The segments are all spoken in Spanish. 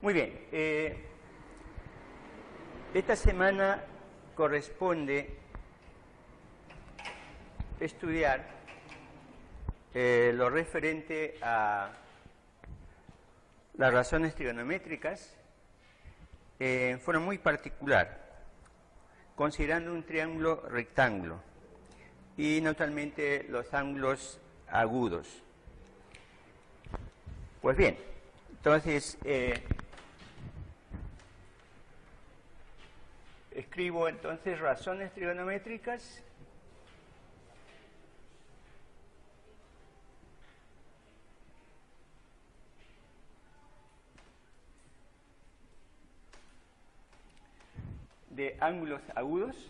Muy bien. Esta semana corresponde estudiar lo referente a las razones trigonométricas en forma muy particular, considerando un triángulo rectángulo y naturalmente los ángulos agudos. Pues bien, entonces escribo entonces razones trigonométricas de ángulos agudos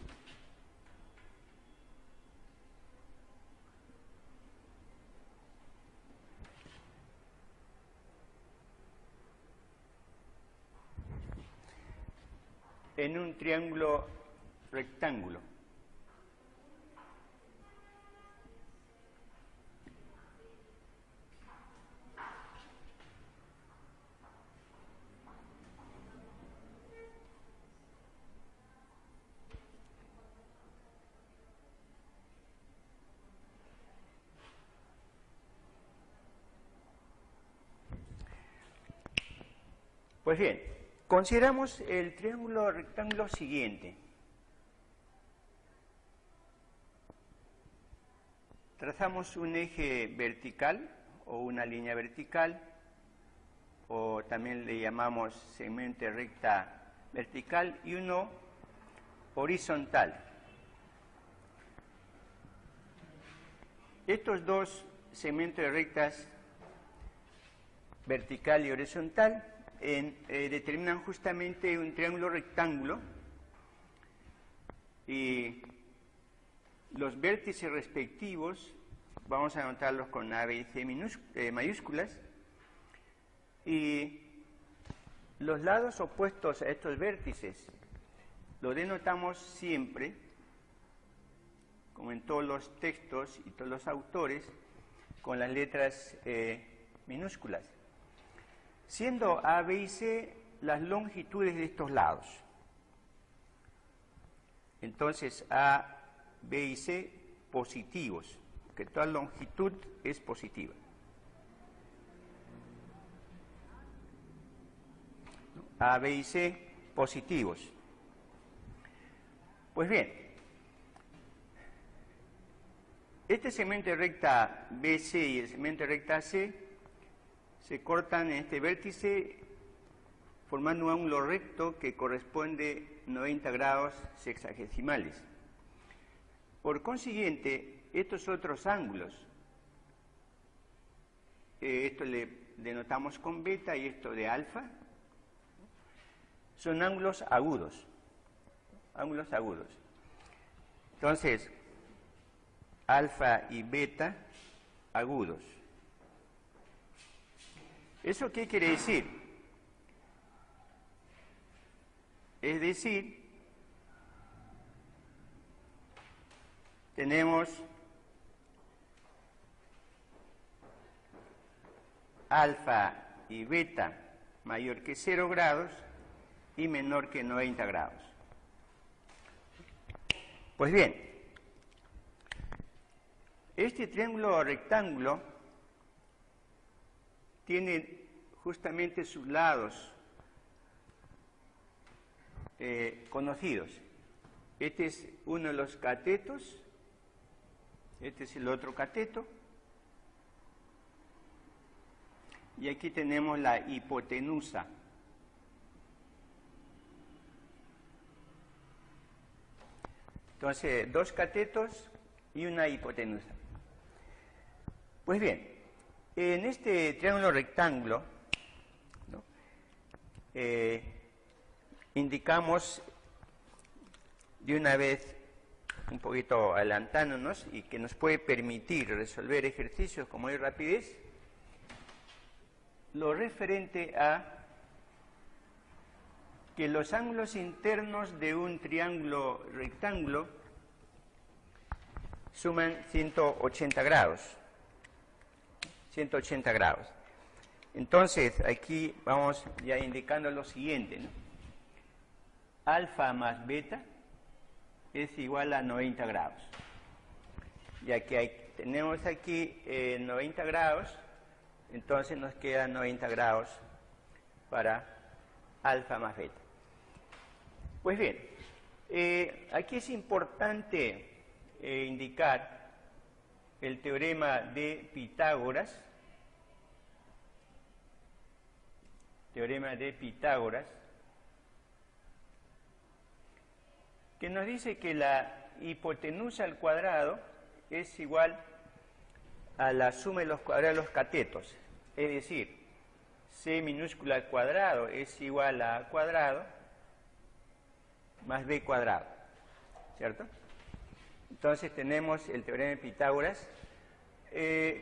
en un triángulo rectángulo. Pues bien, consideramos el triángulo rectángulo siguiente. Trazamos un eje vertical o una línea vertical, o también le llamamos segmento de recta vertical, y uno horizontal. Estos dos segmentos de rectas vertical y horizontal determinan justamente un triángulo rectángulo, y los vértices respectivos vamos a anotarlos con A, B y C mayúsculas, y los lados opuestos a estos vértices lo denotamos siempre, como en todos los textos y todos los autores, con las letras minúsculas, siendo A, B y C las longitudes de estos lados. Entonces A, B y C positivos, que toda longitud es positiva. A, B y C positivos. Pues bien, este segmento de recta BC y el segmento de recta AC se cortan en este vértice formando un ángulo recto que corresponde 90 grados sexagesimales. Por consiguiente, estos otros ángulos, esto le denotamos con beta y esto de alfa, son ángulos agudos. Ángulos agudos. Entonces, alfa y beta agudos. ¿Eso qué quiere decir? Es decir, tenemos alfa y beta mayor que 0 grados y menor que 90 grados. Pues bien, este triángulo rectángulo tiene justamente sus lados conocidos. Este es uno de los catetos, este es el otro cateto, y aquí tenemos la hipotenusa. Entonces, dos catetos y una hipotenusa. Pues bien, en este triángulo rectángulo, ¿no?, indicamos de una vez, un poquito adelantándonos, y que nos puede permitir resolver ejercicios con mayor rapidez, lo referente a que los ángulos internos de un triángulo rectángulo suman 180 grados. 180 grados. Entonces, aquí vamos ya indicando lo siguiente, ¿no? Alfa más beta es igual a 90 grados. Ya que tenemos aquí 90 grados, entonces nos quedan 90 grados para alfa más beta. Pues bien, aquí es importante indicar el teorema de Pitágoras. Teorema de Pitágoras, que nos dice que la hipotenusa al cuadrado es igual a la suma de los cuadrados de los catetos. Es decir, c minúscula al cuadrado es igual a cuadrado más b cuadrado, ¿cierto? Entonces tenemos el teorema de Pitágoras,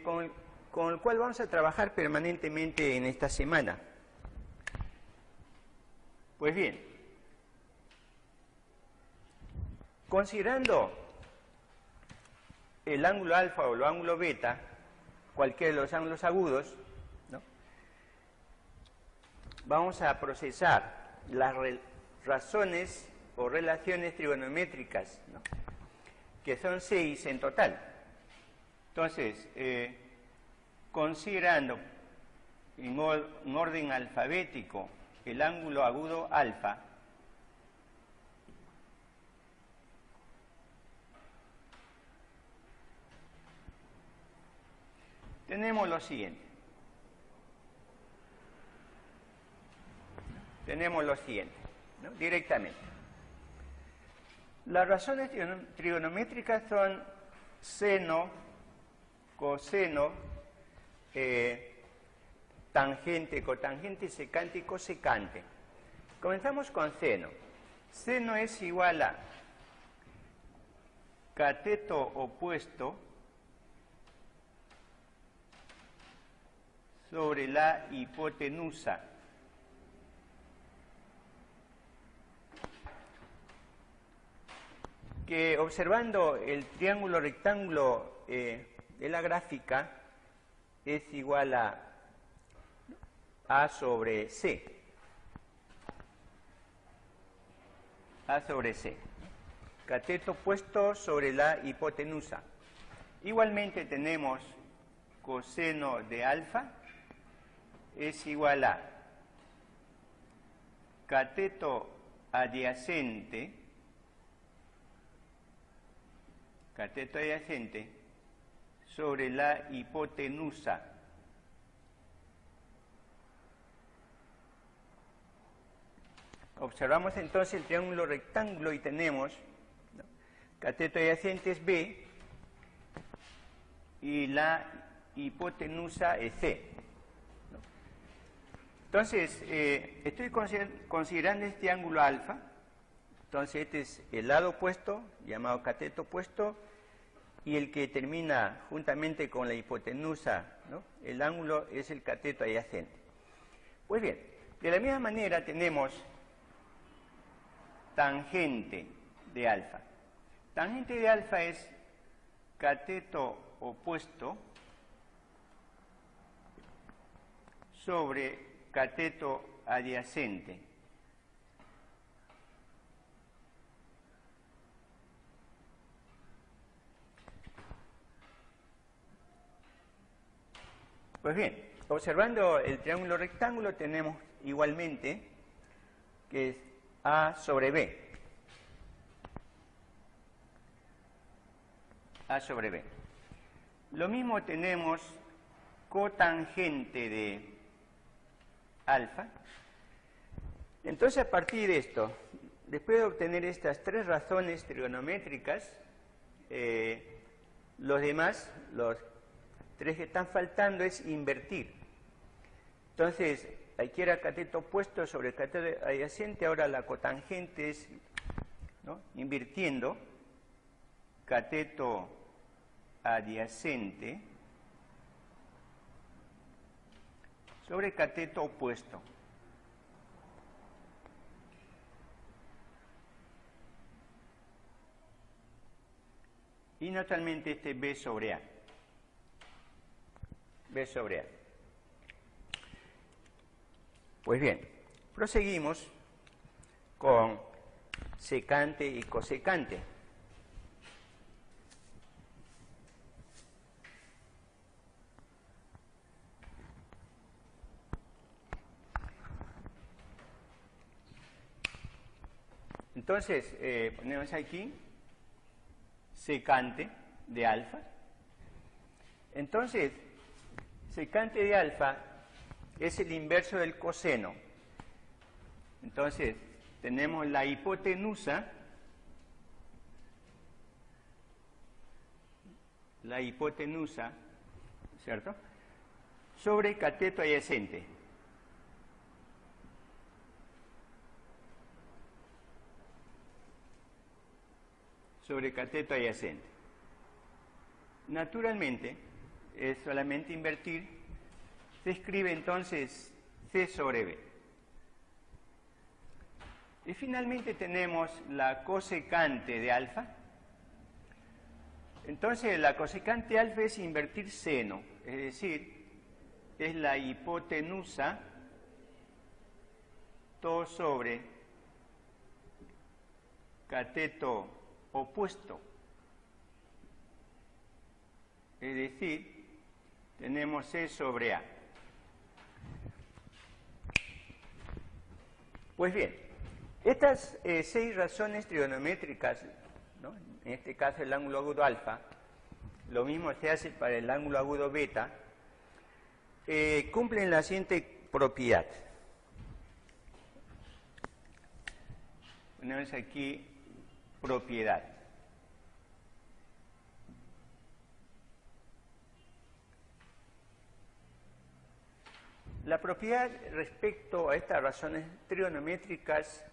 con el cual vamos a trabajar permanentemente en esta semana. Pues bien, considerando el ángulo alfa o el ángulo beta, cualquiera de los ángulos agudos, ¿no?, vamos a procesar las razones o relaciones trigonométricas, ¿no?, que son 6 en total. Entonces, considerando en orden alfabético el ángulo agudo alfa, tenemos lo siguiente. ¿No? Directamente. Las razones trigonométricas son seno, coseno, tangente, cotangente, secante y cosecante. Comenzamos con seno. Seno es igual a cateto opuesto sobre la hipotenusa que, observando el triángulo rectángulo de la gráfica, es igual a sobre C. A sobre C. Cateto puesto sobre la hipotenusa. Igualmente tenemos coseno de alfa es igual a cateto adyacente sobre la hipotenusa. Observamos entonces el triángulo rectángulo y tenemos, ¿no?, cateto adyacente es B y la hipotenusa es C, ¿no? Entonces, estoy considerando este ángulo alfa. Entonces, este es el lado opuesto, llamado cateto opuesto, y el que termina juntamente con la hipotenusa, ¿no?, el ángulo es el cateto adyacente. Pues bien, de la misma manera tenemos tangente de alfa. Tangente de alfa es cateto opuesto sobre cateto adyacente. Pues bien, observando el triángulo rectángulo tenemos igualmente que es A sobre B. A sobre B. Lo mismo tenemos cotangente de alfa. Entonces, a partir de esto, después de obtener estas tres razones trigonométricas, los demás, los tres que están faltando, es invertir. Entonces, aquí era cateto opuesto sobre el cateto adyacente, ahora la cotangente es, ¿no?, invirtiendo cateto adyacente sobre cateto opuesto. Y naturalmente B sobre A. B sobre A. Pues bien, proseguimos con secante y cosecante. Entonces, ponemos aquí secante de alfa. Entonces, secante de alfa es el inverso del coseno. Entonces, tenemos la hipotenusa, ¿cierto?, sobre cateto adyacente. Sobre cateto adyacente. Naturalmente, es solamente invertir, se escribe entonces C sobre B. Y finalmente tenemos la cosecante de alfa. Entonces, la cosecante de alfa es invertir seno, es decir, es la hipotenusa todo sobre cateto opuesto. Es decir, tenemos C sobre A. Pues bien, estas 6 razones trigonométricas, ¿no?, en este caso el ángulo agudo alfa, lo mismo se hace para el ángulo agudo beta, cumplen la siguiente propiedad. Ponemos aquí propiedad. La propiedad respecto a estas razones trigonométricas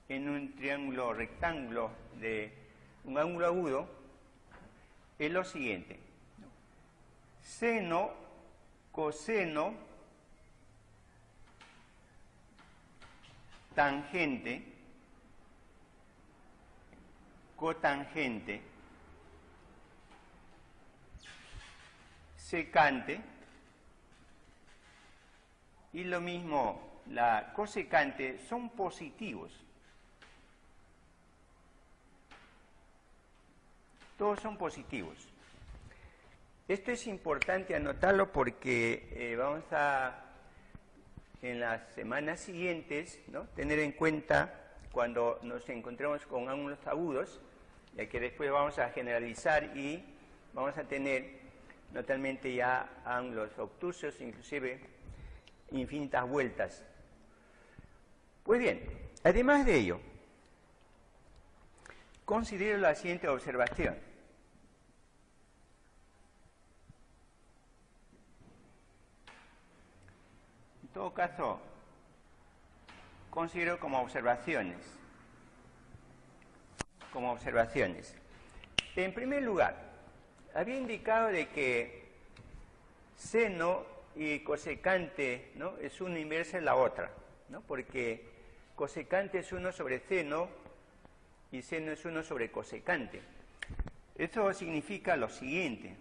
en un triángulo rectángulo de un ángulo agudo es lo siguiente: seno, coseno, tangente, cotangente, secante, y lo mismo la cosecante son positivos. Todos son positivos. Esto es importante anotarlo porque vamos a, en las semanas siguientes, ¿no?, tener en cuenta cuando nos encontremos con ángulos agudos, ya que después vamos a generalizar y vamos a tener notablemente ya ángulos obtusos, inclusive infinitas vueltas. Pues bien, además de ello, considero la siguiente observación. En todo caso, considero como observaciones. En primer lugar, había indicado de que seno y cosecante, ¿no?, es una inversa de la otra, ¿no?, porque cosecante es 1 sobre seno y seno es 1 sobre cosecante. Eso significa lo siguiente: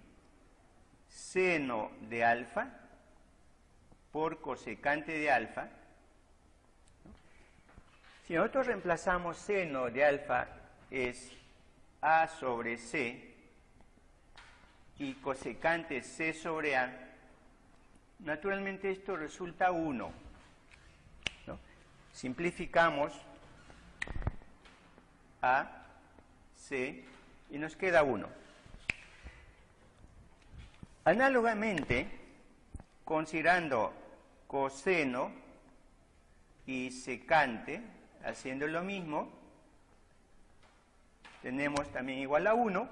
seno de alfa por cosecante de alfa, ¿no? Si nosotros reemplazamos seno de alfa es A sobre C y cosecante C sobre A, naturalmente esto resulta 1, ¿no? Simplificamos A, C y nos queda 1. Análogamente, considerando coseno y secante, haciendo lo mismo, tenemos también igual a 1,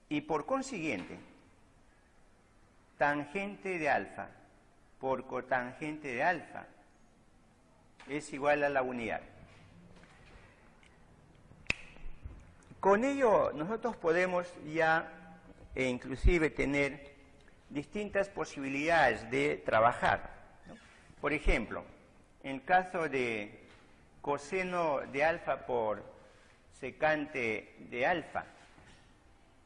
y por consiguiente, tangente de alfa por cotangente de alfa es igual a la unidad. Con ello nosotros podemos ya inclusive tener distintas posibilidades de trabajar, ¿no? Por ejemplo, en el caso de coseno de alfa por secante de alfa,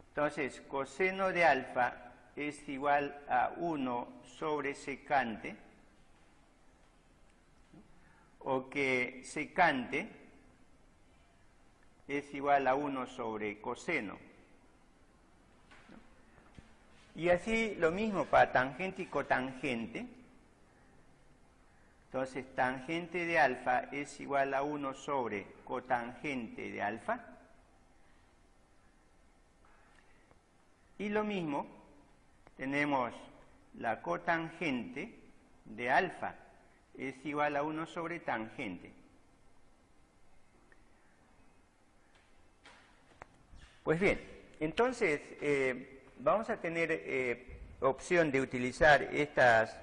entonces coseno de alfa es igual a 1 sobre secante, o que secante es igual a 1 sobre coseno. Y así lo mismo para tangente y cotangente. Entonces, tangente de alfa es igual a 1 sobre cotangente de alfa. Y lo mismo, tenemos la cotangente de alfa es igual a 1 sobre tangente. Pues bien, entonces vamos a tener opción de utilizar estas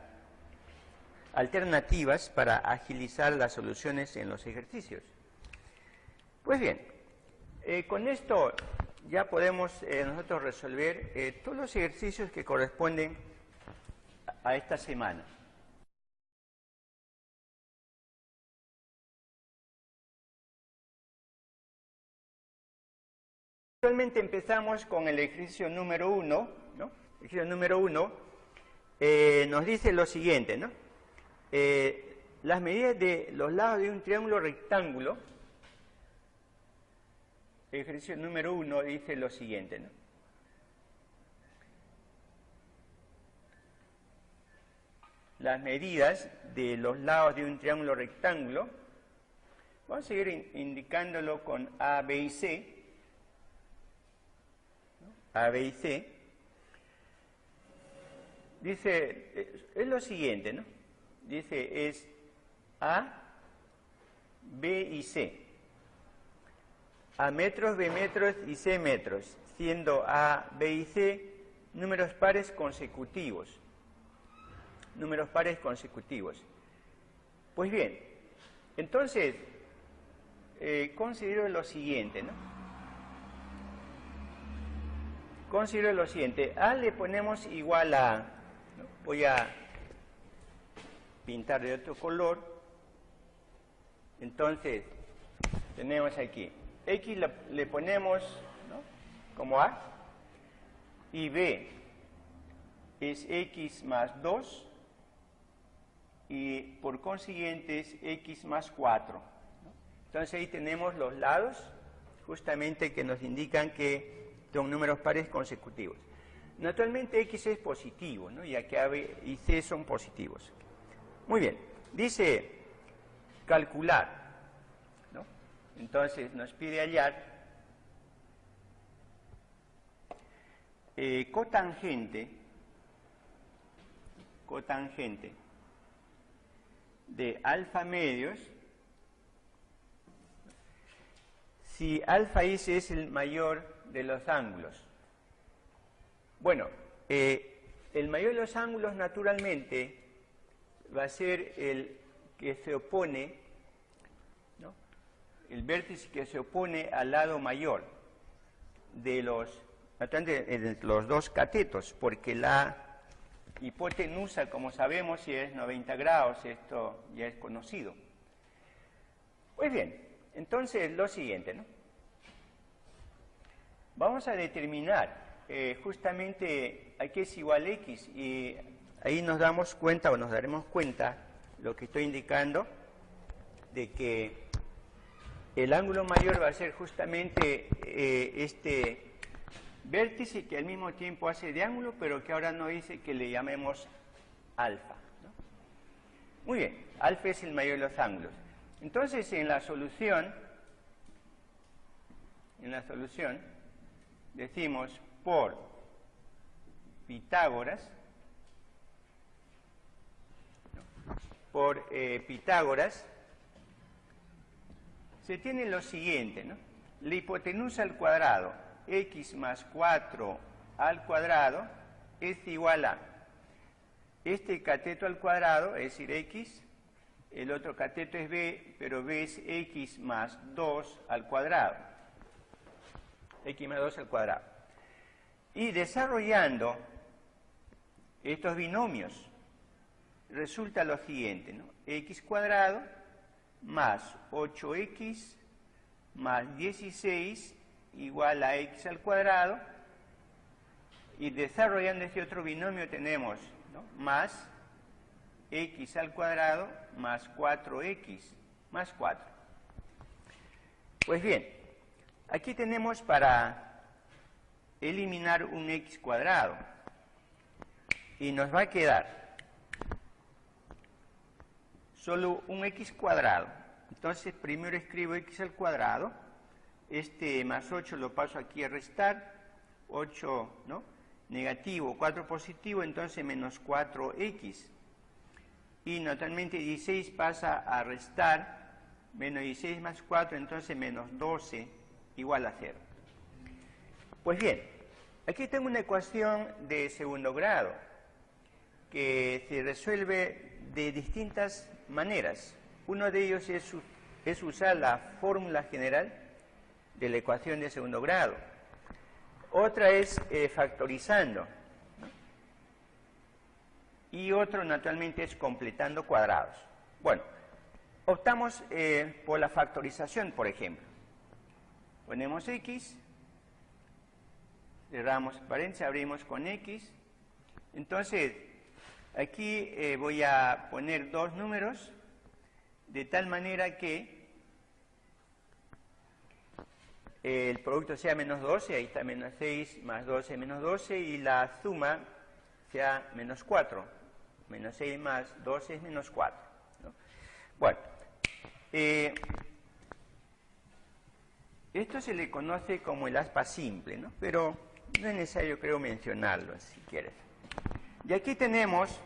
alternativas para agilizar las soluciones en los ejercicios. Pues bien, con esto ya podemos nosotros resolver todos los ejercicios que corresponden a esta semana. Actualmente empezamos con el ejercicio número 1, ¿no? El ejercicio número 1 nos dice lo siguiente, ¿no? Las medidas de los lados de un triángulo rectángulo, el ejercicio número 1 dice lo siguiente, ¿no? Las medidas de los lados de un triángulo rectángulo, vamos a seguir indicándolo con A, B y C, A, B y C, dice, es lo siguiente, ¿no? Dice, es A, B y C. A metros, B metros y C metros, siendo A, B y C números pares consecutivos. Números pares consecutivos. Pues bien, entonces, considero lo siguiente, ¿no? Considero lo siguiente, A le ponemos igual a, ¿no? Voy a pintar de otro color, entonces tenemos aquí, X le ponemos, ¿no?, como A, y B es X más 2, y por consiguiente es X más 4, ¿no? Entonces ahí tenemos los lados, justamente que nos indican que son números pares consecutivos. Naturalmente X es positivo, ¿no?, ya que A, B y C son positivos. Muy bien, dice calcular, ¿no? Entonces nos pide hallar cotangente de alfa medios si alfa is es el mayor de los ángulos. Bueno, el mayor de los ángulos naturalmente va a ser el que se opone, ¿no?, el vértice que se opone al lado mayor de los dos catetos, porque la hipotenusa, como sabemos, si es 90 grados, esto ya es conocido. Pues bien, entonces lo siguiente, ¿no? Vamos a determinar justamente aquí es igual a X, y ahí nos damos cuenta, o nos daremos cuenta, lo que estoy indicando, de que el ángulo mayor va a ser justamente este vértice que al mismo tiempo hace de ángulo, pero que ahora nos dice que le llamemos alfa, ¿no? Muy bien, alfa es el mayor de los ángulos. Entonces, en la solución decimos por Pitágoras, se tiene lo siguiente, ¿no? La hipotenusa al cuadrado, X más 4 al cuadrado, es igual a este cateto al cuadrado, es decir, X, el otro cateto es B, pero B es X más 2 al cuadrado. X más 2 al cuadrado. Y desarrollando estos binomios, resulta lo siguiente, ¿no? X cuadrado más 8X más 16 igual a X al cuadrado, Y desarrollando este otro binomio tenemos, ¿no?, más x al cuadrado más 4x más 4. Pues bien, aquí tenemos para eliminar un x cuadrado. Y nos va a quedar solo un x cuadrado. Entonces primero escribo x al cuadrado. Este más 8 lo paso aquí a restar. 8, ¿no?, negativo, 4 positivo, entonces menos 4x. Y naturalmente 16 pasa a restar. Menos 16 más 4, entonces menos 12 igual a 0. Pues bien, aquí tengo una ecuación de segundo grado que se resuelve de distintas maneras. Uno de ellos es usar la fórmula general de la ecuación de segundo grado. Otra es factorizando, ¿no?, y otro naturalmente es completando cuadrados. Bueno, optamos por la factorización, por ejemplo. Ponemos x, cerramos paréntesis, abrimos con x. Entonces, aquí voy a poner dos números de tal manera que el producto sea menos 12, ahí está menos 6 más 12 menos 12, y la suma sea menos 4. Menos 6 más 12 es menos 4, ¿no? Bueno, esto se le conoce como el aspa simple, ¿no?, pero no es necesario, creo, mencionarlo, si quieres. Y aquí tenemos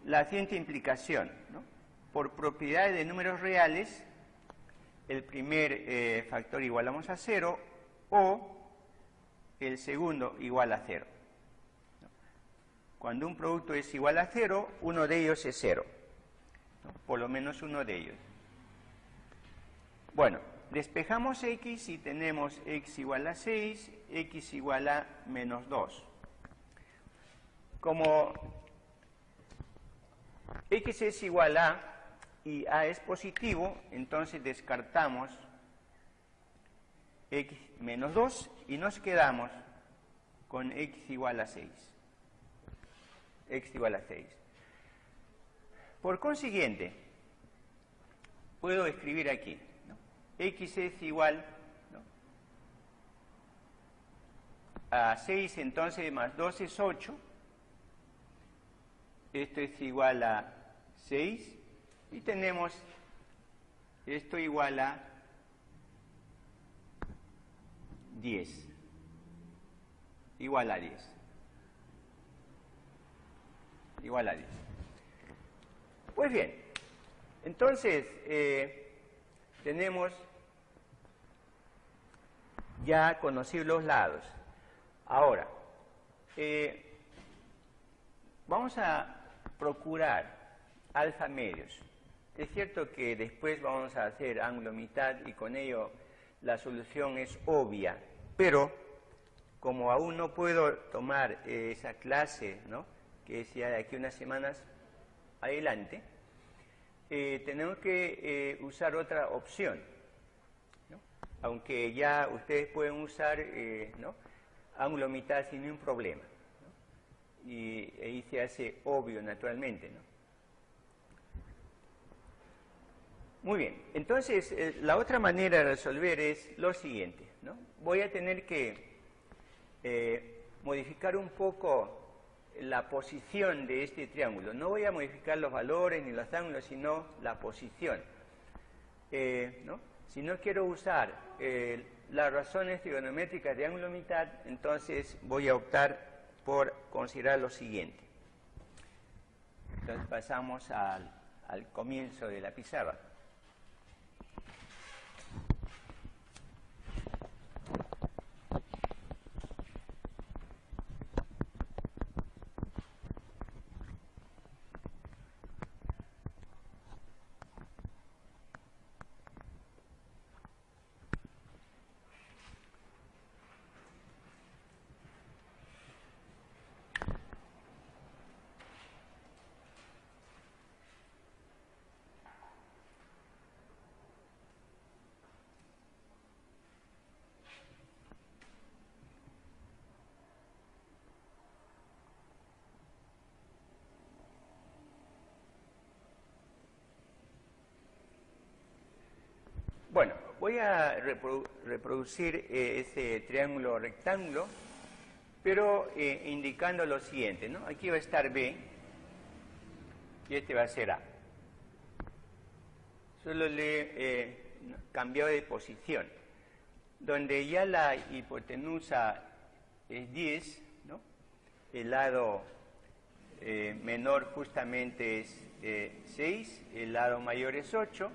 la siguiente implicación, ¿no? Por propiedades de números reales, el primer factor igualamos a 0 o el segundo igual a 0. Cuando un producto es igual a 0, uno de ellos es 0, ¿no?, por lo menos uno de ellos. Bueno, despejamos x y tenemos x igual a 6, x igual a menos 2. Como x es igual a y a es positivo, entonces descartamos x menos 2 y nos quedamos con x igual a 6. X igual a 6. Por consiguiente, puedo escribir aquí, ¿no?, x es igual, ¿no?, a 6, entonces más 2 es 8. Esto es igual a 6. Y tenemos esto igual a 10. Igual a 10. Igual a 10. Pues bien, entonces tenemos ya conocidos los lados. Ahora, vamos a procurar alfa medios. Es cierto que después vamos a hacer ángulo mitad y con ello la solución es obvia, pero como aún no puedo tomar esa clase, ¿no?, que es ya de aquí unas semanas adelante, tenemos que usar otra opción, ¿no?, aunque ya ustedes pueden usar ¿no?, ángulo mitad sin ningún problema, ¿no?, y ahí se hace obvio naturalmente, ¿no? Muy bien, entonces la otra manera de resolver es lo siguiente, ¿no? Voy a tener que modificar un poco la posición de este triángulo. No voy a modificar los valores ni los ángulos, sino la posición, ¿no? Si no quiero usar las razones trigonométricas de ángulo mitad, entonces voy a optar por considerar lo siguiente. Entonces pasamos al comienzo de la pizarra. voy a reproducir ese triángulo rectángulo, pero indicando lo siguiente, ¿no? Aquí va a estar B y este va a ser A. Solo le he cambiado de posición. Donde ya la hipotenusa es 10, ¿no? El lado menor justamente es 6, el lado mayor es 8,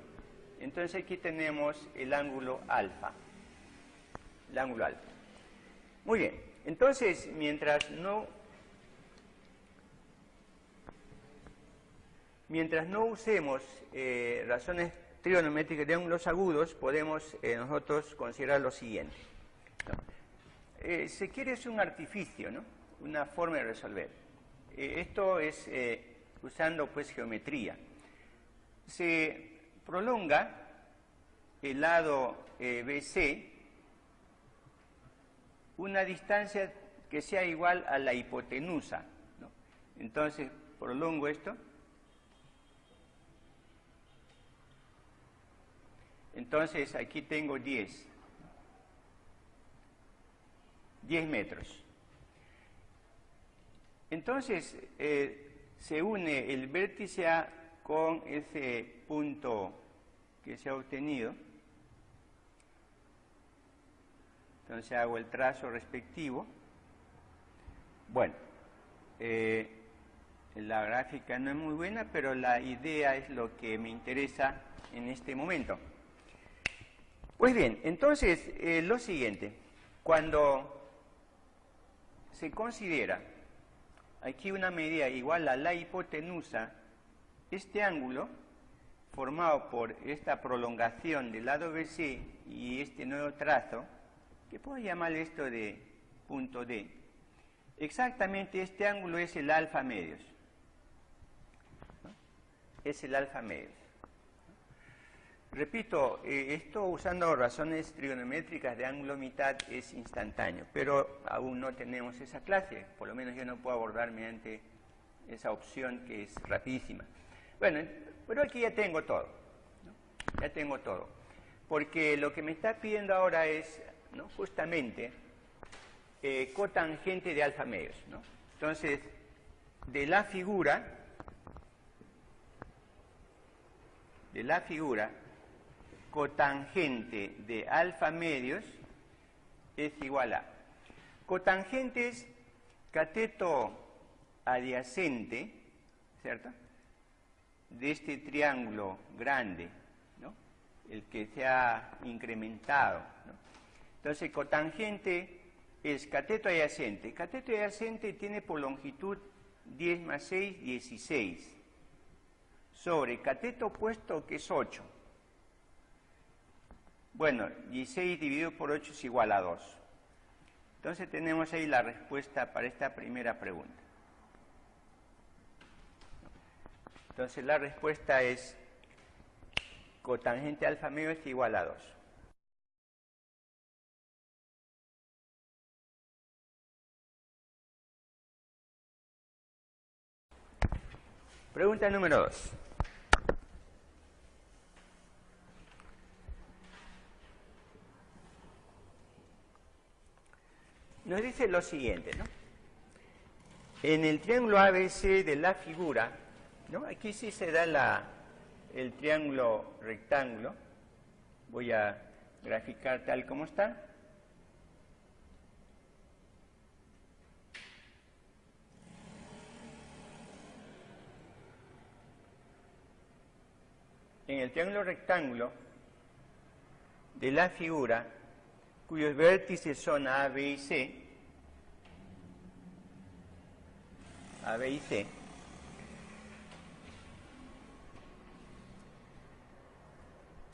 entonces aquí tenemos el ángulo alfa. El ángulo alfa. Muy bien, entonces mientras no usemos razones trigonométricas de ángulos agudos, podemos nosotros considerar lo siguiente, ¿no? Se quiere es un artificio, ¿no? Una forma de resolver. Esto es usando pues geometría. Se prolonga el lado BC una distancia que sea igual a la hipotenusa, ¿no? Entonces prolongo esto. Entonces aquí tengo 10 metros. Entonces se une el vértice A con ese punto que se ha obtenido. Entonces hago el trazo respectivo. Bueno, la gráfica no es muy buena, pero la idea es lo que me interesa en este momento. Pues bien, entonces lo siguiente, cuando se considera aquí una medida igual a la hipotenusa, este ángulo formado por esta prolongación del lado BC y este nuevo trazo, que puedo llamar esto de punto D, exactamente este ángulo es el alfa medios, ¿no? Es el alfa medios. Repito, esto usando razones trigonométricas de ángulo mitad es instantáneo, pero aún no tenemos esa clase, por lo menos yo no puedo abordar mediante esa opción que es rapidísima. Bueno, pero aquí ya tengo todo, ¿no? Ya tengo todo, porque lo que me está pidiendo ahora es, ¿no?, justamente cotangente de alfa medios, ¿no? Entonces, de la figura, cotangente de alfa medios es igual a cotangente es cateto adyacente, ¿cierto?, de este triángulo grande, ¿no?, el que se ha incrementado, ¿no? Entonces, cotangente es cateto adyacente. Cateto adyacente tiene por longitud 10 más 6, 16, sobre cateto opuesto, que es 8. Bueno, 16 dividido por 8 es igual a 2. Entonces tenemos ahí la respuesta para esta primera pregunta. Entonces la respuesta es cotangente alfa medio es igual a 2. Pregunta número 2. Nos dice lo siguiente, ¿no? En el triángulo ABC de la figura, ¿no?, aquí sí se da el triángulo rectángulo. Voy a graficar tal como está. En el triángulo rectángulo de la figura, cuyos vértices son A, B y C,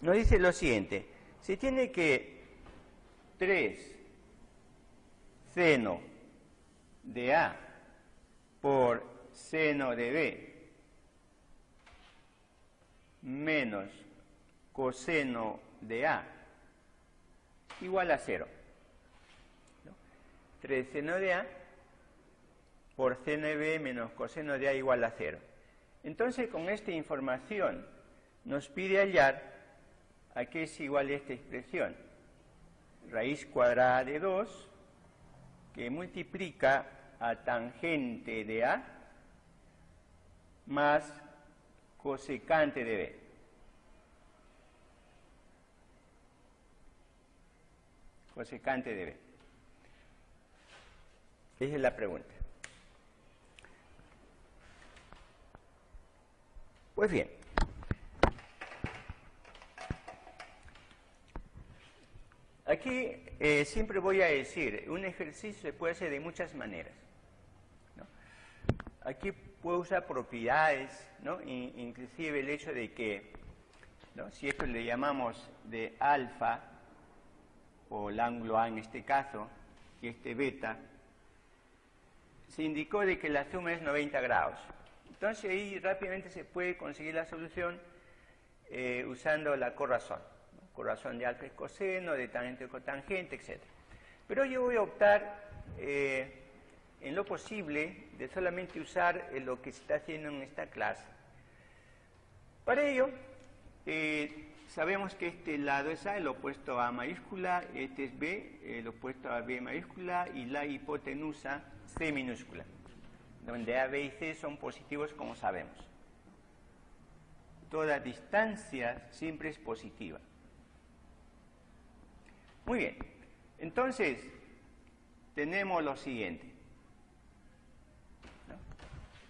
nos dice lo siguiente: se tiene que 3 seno de A por seno de B menos coseno de A igual a 0, ¿no? 3 seno de A por seno de B menos coseno de A igual a 0. Entonces, con esta información nos pide hallar ¿A qué es igual esta expresión? Raíz cuadrada de 2 que multiplica a tangente de A más cosecante de B. Cosecante de B. Esa es la pregunta. Pues bien. Aquí siempre voy a decir, un ejercicio se puede hacer de muchas maneras, ¿no? Aquí puedo usar propiedades, ¿no? Inclusive el hecho de que, ¿no? Si esto le llamamos de alfa, o el ángulo A en este caso, y este beta, se indicó de que la suma es 90 grados. Entonces ahí rápidamente se puede conseguir la solución usando la corrazón. Corrazón de alfa es coseno, de tangente es cotangente, etc. Pero yo voy a optar, en lo posible, de solamente usar lo que se está haciendo en esta clase. Para ello, sabemos que este lado es A, el opuesto a mayúscula, este es B, el opuesto a B mayúscula, y la hipotenusa C minúscula, donde A, B y C son positivos, como sabemos. Toda distancia siempre es positiva. Muy bien, entonces tenemos lo siguiente, ¿no?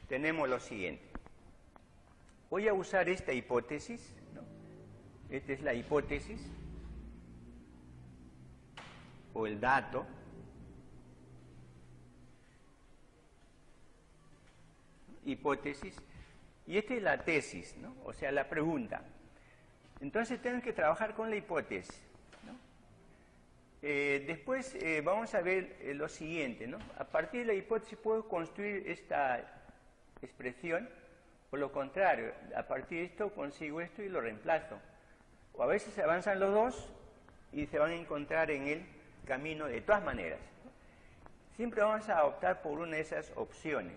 Tenemos lo siguiente. Voy a usar esta hipótesis, ¿no? Esta es la hipótesis o el dato. Hipótesis, y esta es la tesis, ¿no? O sea, la pregunta. Entonces tengo que trabajar con la hipótesis, ¿no? Después vamos a ver lo siguiente, ¿no? A partir de la hipótesis puedo construir esta expresión, o lo contrario, a partir de esto consigo esto y lo reemplazo. O a veces se avanzan los dos y se van a encontrar en el camino de todas maneras, ¿no? Siempre vamos a optar por una de esas opciones.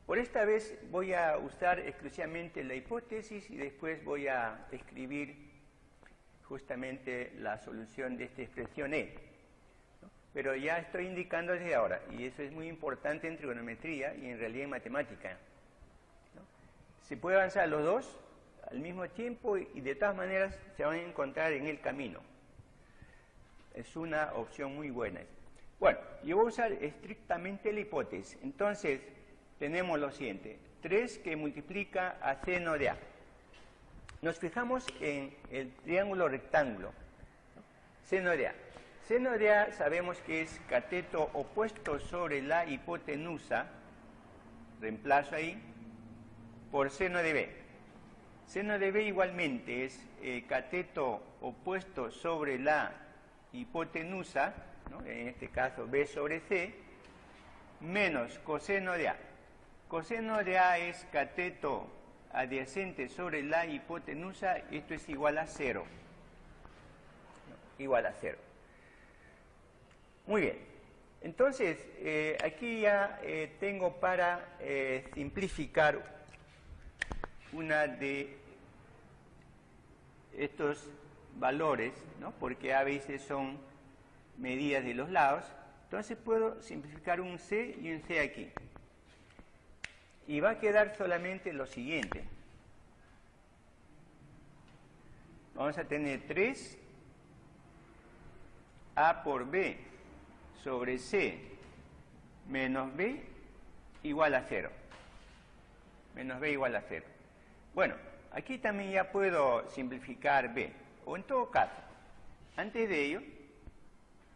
Por esta vez voy a usar exclusivamente la hipótesis y después voy a escribir justamente la solución de esta expresión E, ¿no? Pero ya estoy indicando desde ahora, y eso es muy importante en trigonometría y en realidad en matemática, ¿no? Se puede avanzar los dos al mismo tiempo y de todas maneras se van a encontrar en el camino. Es una opción muy buena. Bueno, yo voy a usar estrictamente la hipótesis. Entonces, tenemos lo siguiente, 3 que multiplica a seno de A. Nos fijamos en el triángulo rectángulo, ¿no? Seno de A. Seno de A sabemos que es cateto opuesto sobre la hipotenusa, reemplazo ahí, por seno de B. Seno de B igualmente es cateto opuesto sobre la hipotenusa, ¿no? En este caso B sobre C, menos coseno de A. Coseno de A es cateto adyacente sobre la hipotenusa, esto es igual a 0. Igual a 0. Muy bien. Entonces, aquí ya tengo para simplificar una de estos valores, ¿no? Porque a veces son medidas de los lados. Entonces puedo simplificar un C y un C aquí. Y va a quedar solamente lo siguiente. Vamos a tener 3 A por B sobre C menos B igual a 0. Menos B igual a 0. Bueno, aquí también ya puedo simplificar B. O en todo caso, antes de ello,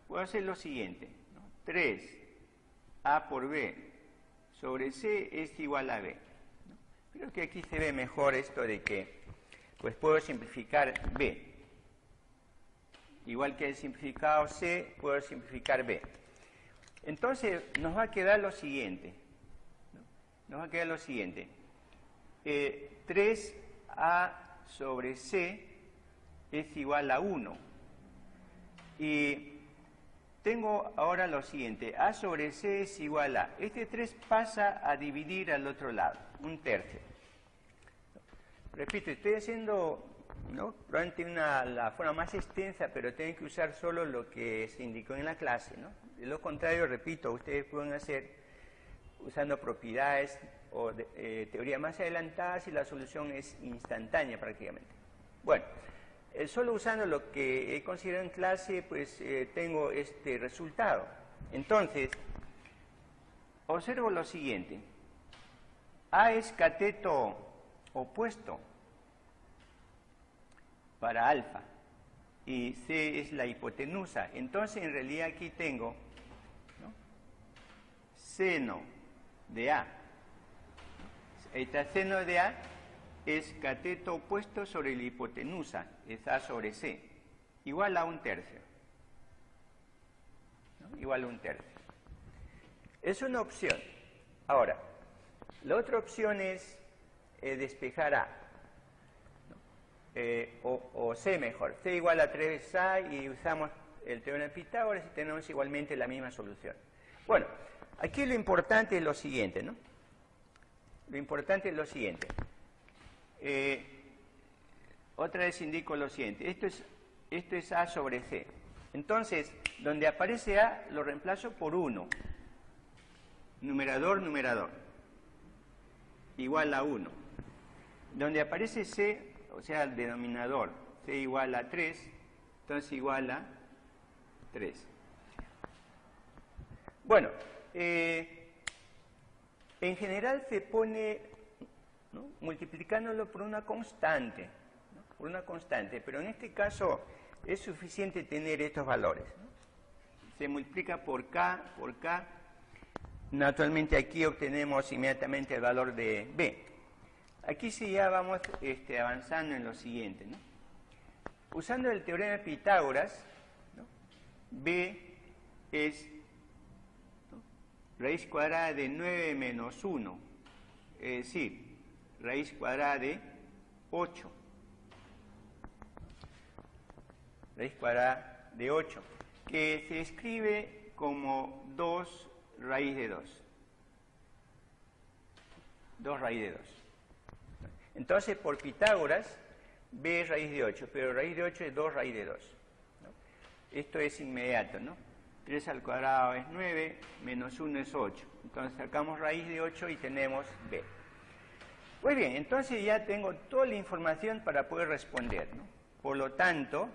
puedo hacer lo siguiente, ¿no? 3 A por B sobre C es igual a B, ¿no? Creo que aquí se ve mejor esto de que pues puedo simplificar B. Igual que he simplificado C, puedo simplificar B. Entonces nos va a quedar lo siguiente, ¿no? Nos va a quedar lo siguiente. 3A sobre C es igual a 1. Y tengo ahora lo siguiente, A sobre C es igual a, este 3 pasa a dividir al otro lado, 1/3. Repito, estoy haciendo ¿no? Probablemente la forma más extensa, pero tienen que usar solo lo que se indicó en la clase, ¿no? De lo contrario, repito, ustedes pueden hacer usando propiedades o teorías más adelantadas y la solución es instantánea prácticamente. Bueno, solo usando lo que he considerado en clase, pues tengo este resultado. Entonces, observo lo siguiente. A es cateto opuesto para alfa y C es la hipotenusa. Entonces, en realidad aquí tengo, ¿no?, seno de A. Este seno de A es cateto opuesto sobre la hipotenusa, es A sobre C, igual a 1/3. ¿No? Igual a 1/3. Es una opción. Ahora, la otra opción es despejar A, ¿no? O C mejor. C igual a 3 veces A y usamos el teorema de Pitágoras y tenemos igualmente la misma solución. Bueno, aquí lo importante es lo siguiente, ¿no? Lo importante es lo siguiente. Otra vez indico lo siguiente. Esto es A sobre C. Entonces, donde aparece A, lo reemplazo por 1. Numerador, numerador. Igual a 1. Donde aparece C, o sea, el denominador, C igual a 3, entonces igual a 3. Bueno, en general se pone, ¿no?, multiplicándolo por una constante, ¿no?, por una constante, pero en este caso es suficiente tener estos valores, ¿no? Se multiplica por K, naturalmente aquí obtenemos inmediatamente el valor de B. Aquí sí ya vamos avanzando en lo siguiente, ¿no? Usando el teorema de Pitágoras, ¿no?, B es, ¿no?, raíz cuadrada de 9 menos 1, es decir, raíz cuadrada de 8. Raíz cuadrada de 8, que se escribe como 2 raíz de 2. 2 raíz de 2. Entonces, por Pitágoras, B es raíz de 8, pero raíz de 8 es 2 raíz de 2, ¿no? Esto es inmediato, ¿no? 3 al cuadrado es 9, menos 1 es 8. Entonces, sacamos raíz de 8 y tenemos B. Muy bien, entonces ya tengo toda la información para poder responder, ¿no? Por lo tanto,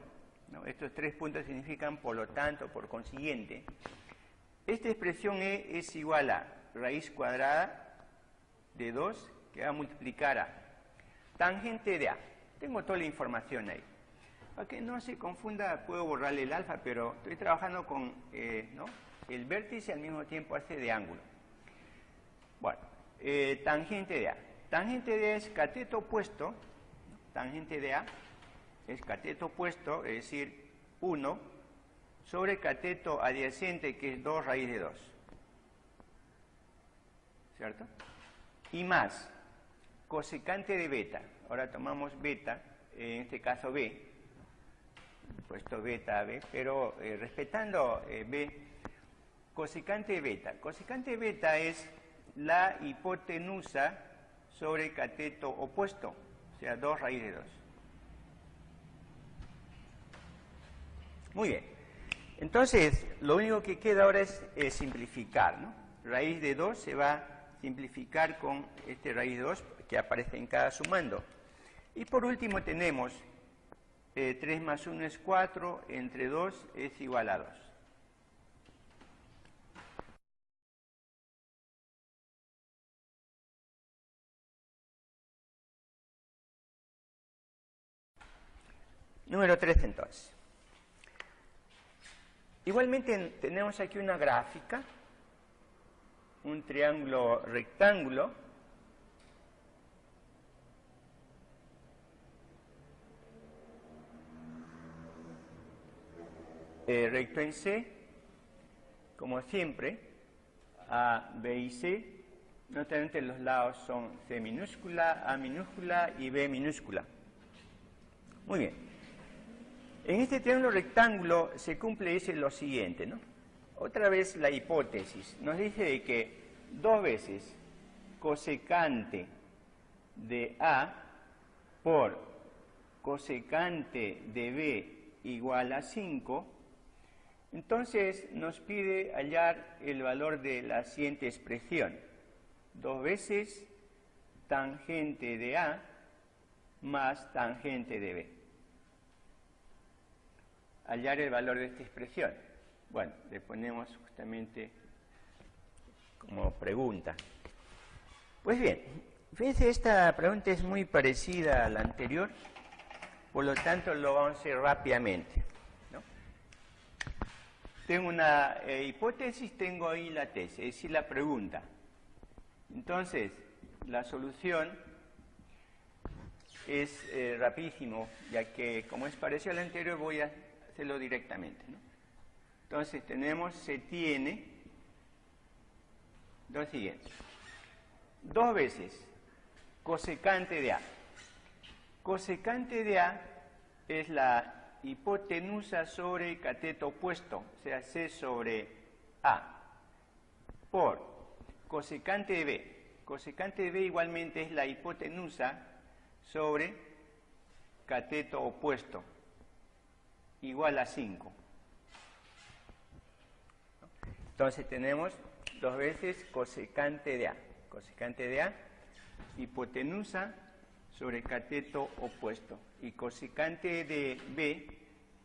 ¿no?, estos 3 puntos significan por lo tanto, por consiguiente, esta expresión E es igual a raíz cuadrada de 2, que va a multiplicar a tangente de A. Tengo toda la información ahí. Para que no se confunda, puedo borrarle el alfa, pero estoy trabajando con ¿no?, el vértice, al mismo tiempo hace de ángulo. Bueno, tangente de A. Tangente de A es cateto opuesto, ¿no?, tangente de A es cateto opuesto, es decir, 1 sobre cateto adyacente, que es 2 raíz de 2. ¿Cierto? Y más cosecante de beta. Ahora tomamos beta, en este caso B, puesto beta a B, pero respetando B, cosecante de beta. Cosecante de beta es la hipotenusa sobre cateto opuesto, o sea, 2 raíz de 2. Muy bien. Entonces, lo único que queda ahora es simplificar, ¿no? Raíz de 2 se va a simplificar con este raíz de 2 que aparece en cada sumando. Y por último tenemos 3 más 1 es 4, entre 2 es igual a 2. Número 3 entonces. Igualmente tenemos aquí una gráfica, un triángulo rectángulo, recto en C, como siempre, A, B y C. Naturalmente los lados son C minúscula, A minúscula y B minúscula. Muy bien. En este triángulo rectángulo se cumple lo siguiente, ¿no? Otra vez la hipótesis. Nos dice de que 2 veces cosecante de A por cosecante de b igual a 5, entonces nos pide hallar el valor de la siguiente expresión. 2 veces tangente de A más tangente de B. Hallar el valor de esta expresión. Bueno, le ponemos justamente como pregunta. Pues bien, fíjense, esta pregunta es muy parecida a la anterior, por lo tanto lo vamos a hacer rápidamente, ¿no? Tengo una hipótesis, tengo ahí la tesis, es decir, la pregunta. Entonces, la solución es rapidísimo, ya que como es parecido al anterior voy a hacerlo directamente, ¿no? Entonces se tiene lo siguiente: 2 veces cosecante de A. Cosecante de A es la hipotenusa sobre cateto opuesto, o sea, C sobre A, por cosecante de B. Cosecante de B igualmente es la hipotenusa sobre cateto opuesto, igual a 5. Entonces tenemos 2 veces cosecante de A. Cosecante de A, hipotenusa sobre cateto opuesto. Y cosecante de B,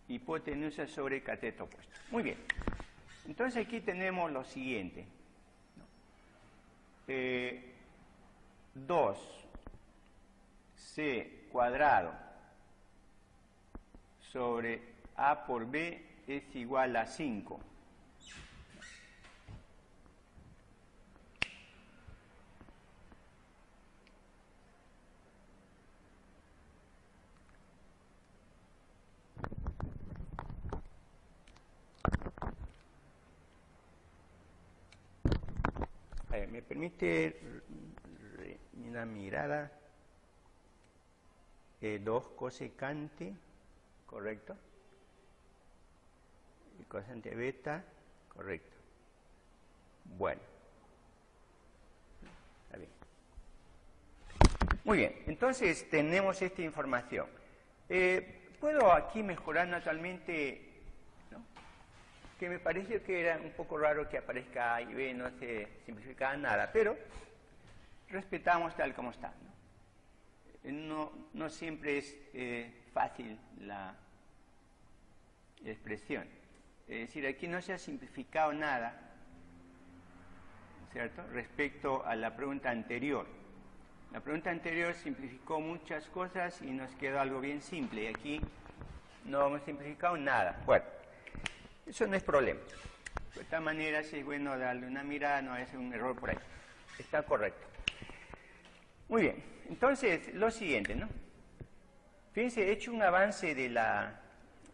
hipotenusa sobre cateto opuesto. Muy bien. Entonces aquí tenemos lo siguiente. 2c cuadrado sobre A por B es igual a 5. ¿Me permite una mirada? 2 cosecante, correcto. Y cosecante beta, correcto. Bueno. Está bien. Muy bien, entonces tenemos esta información. Puedo aquí mejorar naturalmente, ¿no? Que me pareció que era un poco raro que aparezca A y B, no se simplificaba nada, pero respetamos tal como está, ¿no? No siempre es fácil la expresión. Es decir, aquí no se ha simplificado nada, ¿cierto?, respecto a la pregunta anterior. La pregunta anterior simplificó muchas cosas y nos quedó algo bien simple, y aquí no hemos simplificado nada. Bueno, eso no es problema. De esta manera, si es bueno darle una mirada, no es un error por ahí. Está correcto. Muy bien, entonces lo siguiente, ¿no? Fíjense, he hecho un avance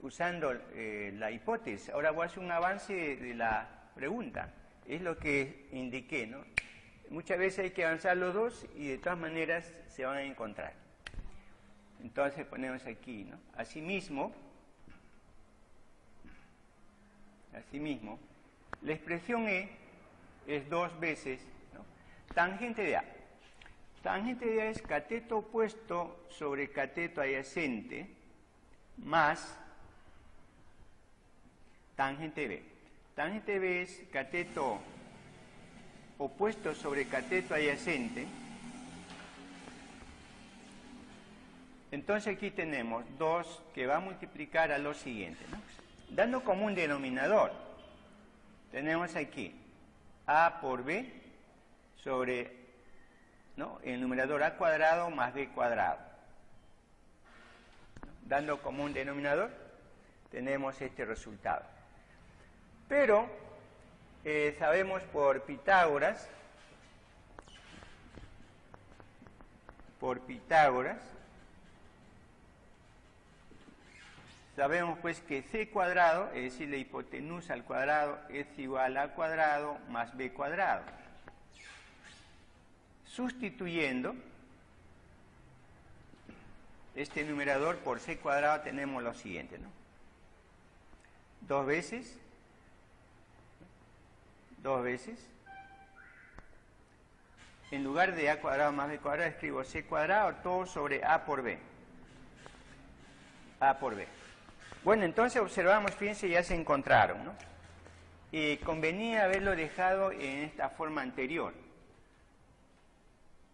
usando la hipótesis. Ahora voy a hacer un avance de la pregunta. Es lo que indiqué, ¿no? Muchas veces hay que avanzar los dos y de todas maneras se van a encontrar. Entonces ponemos aquí, ¿no? Asimismo, la expresión E es 2 veces, ¿no?, tangente de A. Tangente de A es cateto opuesto sobre cateto adyacente más tangente de B. Tangente de B es cateto opuesto sobre cateto adyacente. Entonces aquí tenemos 2 que va a multiplicar a lo siguiente, ¿no? Dando como un denominador, tenemos aquí A por B sobre, ¿no?, el numerador A cuadrado más B cuadrado. Dando como un denominador, tenemos este resultado. Pero sabemos por Pitágoras, sabemos pues que C cuadrado, es decir, la hipotenusa al cuadrado, es igual a A cuadrado más B cuadrado. Sustituyendo este numerador por C cuadrado tenemos lo siguiente, ¿no? 2 veces, en lugar de A cuadrado más B cuadrado escribo C cuadrado todo sobre A por B. A por B. Bueno, entonces observamos, fíjense, ya se encontraron, ¿no? Convenía haberlo dejado en esta forma anterior.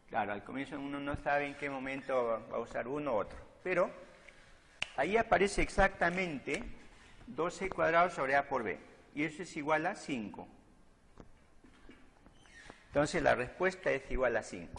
Claro, al comienzo uno no sabe en qué momento va a usar uno u otro, pero ahí aparece exactamente 12 cuadrados sobre A por B, y eso es igual a 5. Entonces la respuesta es igual a 5.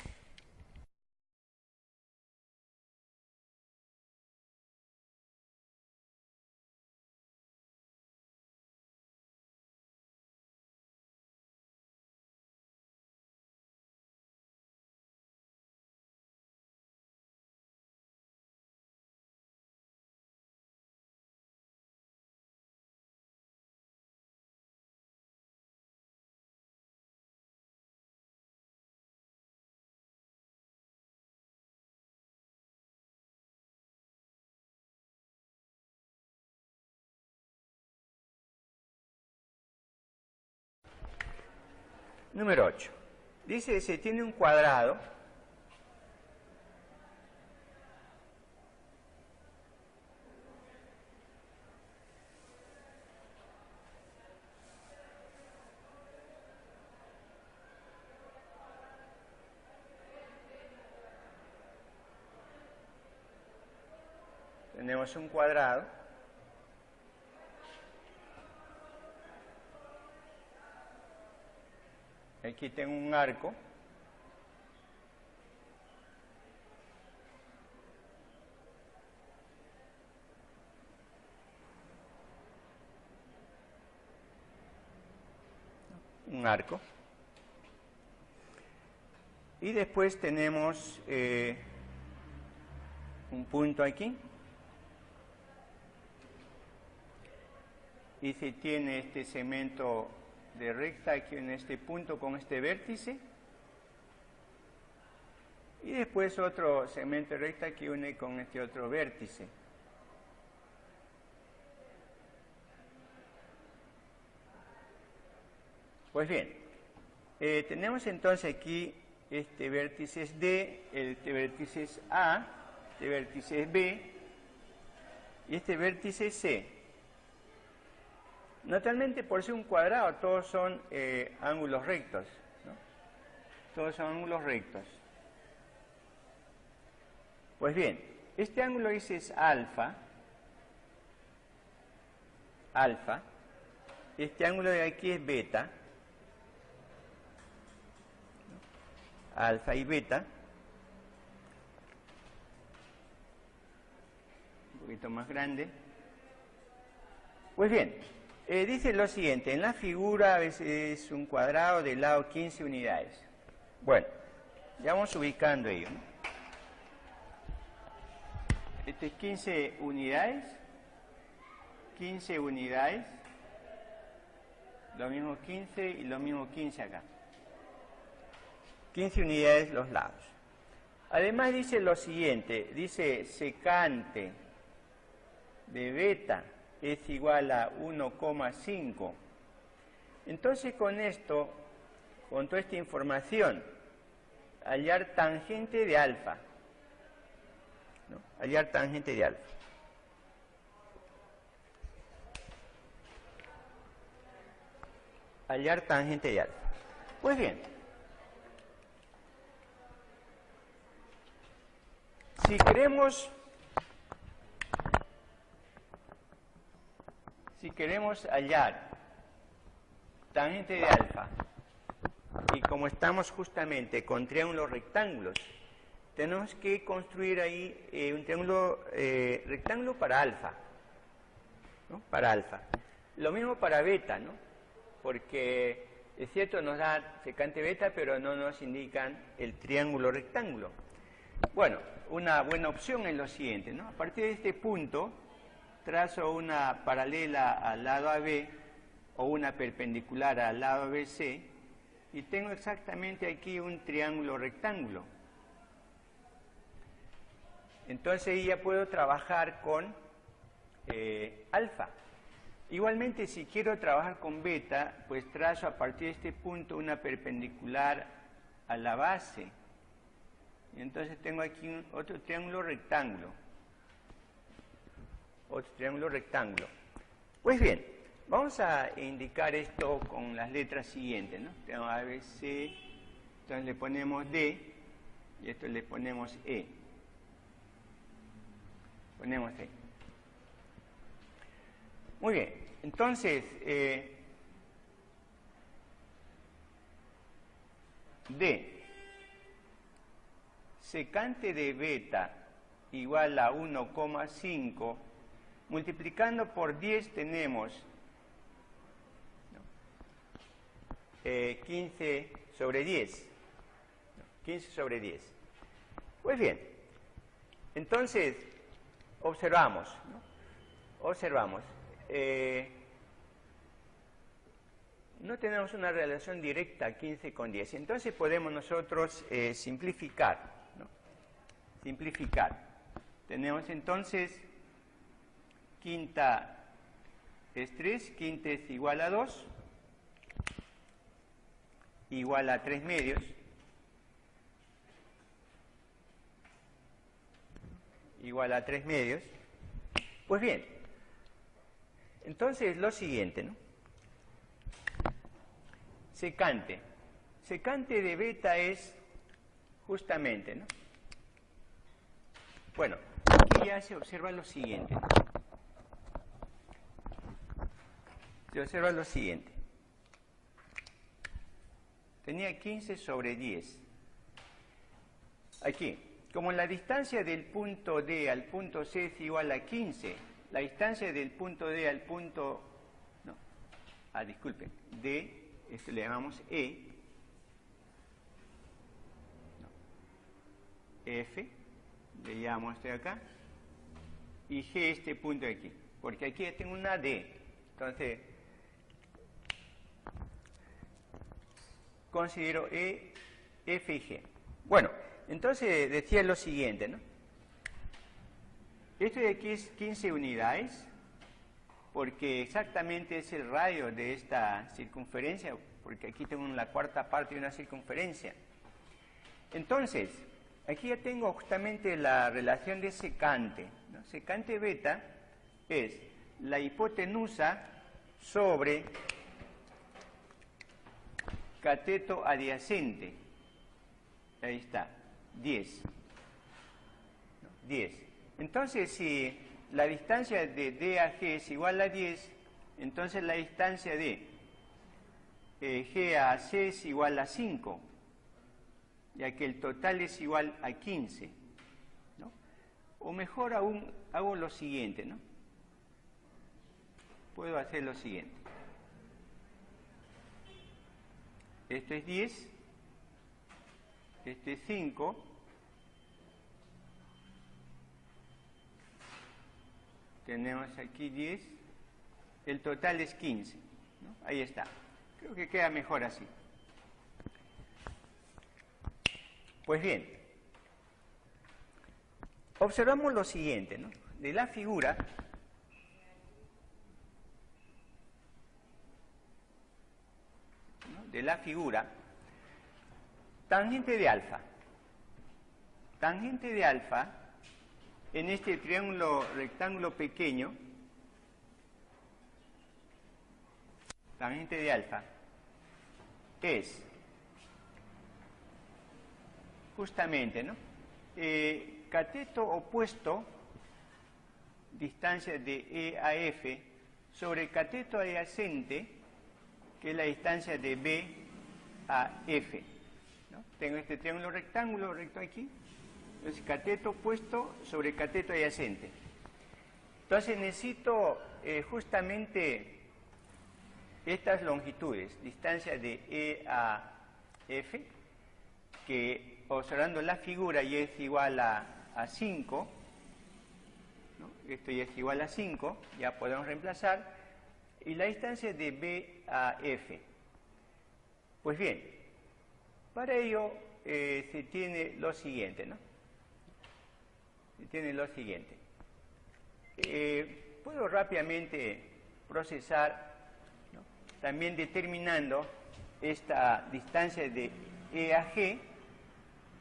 Número 8. Dice que se tiene un cuadrado tenemos un cuadrado aquí tengo un arco y después tenemos un punto aquí y se tiene este segmento de recta aquí en este punto con este vértice y después otro segmento de recta que une con este otro vértice. Pues bien, tenemos entonces aquí este vértice es D, este vértice es A, este vértice es B y este vértice es C. Naturalmente, por ser un cuadrado, todos son ángulos rectos, ¿no? Todos son ángulos rectos. Pues bien, este ángulo ese es alfa, este ángulo de aquí es beta, alfa y beta, un poquito más grande. Pues bien, dice lo siguiente, en la figura a veces es un cuadrado de lado 15 unidades. Bueno, ya vamos ubicando ello, ¿no? Este es 15 unidades, lo mismo 15 y lo mismo 15 acá. 15 unidades los lados. Además dice lo siguiente, dice secante de beta es igual a 1,5. Entonces con esto, con toda esta información, hallar tangente de alfa, ¿no? Hallar tangente de alfa. Hallar tangente de alfa. Pues bien, si queremos hallar tangente de alfa, y como estamos justamente con triángulos rectángulos, tenemos que construir ahí un triángulo rectángulo para alfa, ¿no? Para alfa. Lo mismo para beta, ¿no? Porque es cierto, nos da secante beta, pero no nos indican el triángulo rectángulo. Bueno, una buena opción es lo siguiente, ¿no? A partir de este punto, trazo una paralela al lado AB o una perpendicular al lado ABC y tengo exactamente aquí un triángulo rectángulo. Entonces ya puedo trabajar con alfa. Igualmente, si quiero trabajar con beta, pues trazo a partir de este punto una perpendicular a la base. Y entonces tengo aquí otro triángulo rectángulo. otro triángulo rectángulo. Pues bien, vamos a indicar esto con las letras siguientes, ¿no? Tenemos A, B, C, entonces le ponemos D, y esto le ponemos E. Ponemos E. Muy bien, entonces, D, secante de beta igual a 1,5, multiplicando por 10 tenemos 15 sobre 10. 15 sobre 10. Pues bien, entonces observamos, ¿no? Observamos. No tenemos una relación directa 15 con 10. Entonces podemos nosotros simplificar, ¿no? Simplificar. Tenemos entonces quinta es 3, quinta es igual a 2, igual a 3 medios, igual a 3 medios. Pues bien, entonces lo siguiente, ¿no? Secante. Secante de beta es justamente, ¿no? Bueno, aquí ya se observa lo siguiente, ¿no? Se observa lo siguiente. Tenía 15 sobre 10. Aquí, como la distancia del punto D al punto C es igual a 15, la distancia del punto D al punto... No, disculpen, D, esto le llamamos E, no, F, le llamo este de acá, y G este punto de aquí, porque aquí ya tengo una D, entonces considero E, F y G. Bueno, entonces decía lo siguiente, ¿no? Esto de aquí es 15 unidades, porque exactamente es el radio de esta circunferencia, porque aquí tengo la cuarta parte de una circunferencia. Entonces, aquí ya tengo justamente la relación de secante, ¿no? Secante beta es la hipotenusa sobre cateto adyacente. Ahí está, 10. ¿No? 10. Entonces, si la distancia de D a G es igual a 10, entonces la distancia de G a C es igual a 5, ya que el total es igual a 15, ¿no? O mejor aún, hago lo siguiente, ¿no? Puedo hacer lo siguiente. Esto es 10, este es 5, tenemos aquí 10, el total es 15, ¿no? Ahí está. Creo que queda mejor así. Pues bien, observamos lo siguiente, ¿no? De la figura, ¿no? De la figura, tangente de alfa. Tangente de alfa en este triángulo rectángulo pequeño, tangente de alfa es justamente, ¿no? Cateto opuesto, distancia de E a F, sobre cateto adyacente, que es la distancia de B a F, ¿no? Tengo este triángulo rectángulo recto aquí, entonces cateto opuesto sobre cateto adyacente. Entonces necesito justamente estas longitudes, distancia de E a F, que observando la figura ya es igual a 5, ¿no? Esto ya es igual a 5, ya podemos reemplazar, y la distancia de B a F. Pues bien, para ello se tiene lo siguiente, ¿no? Se tiene lo siguiente. Puedo rápidamente procesar, ¿no? También determinando esta distancia de E a G,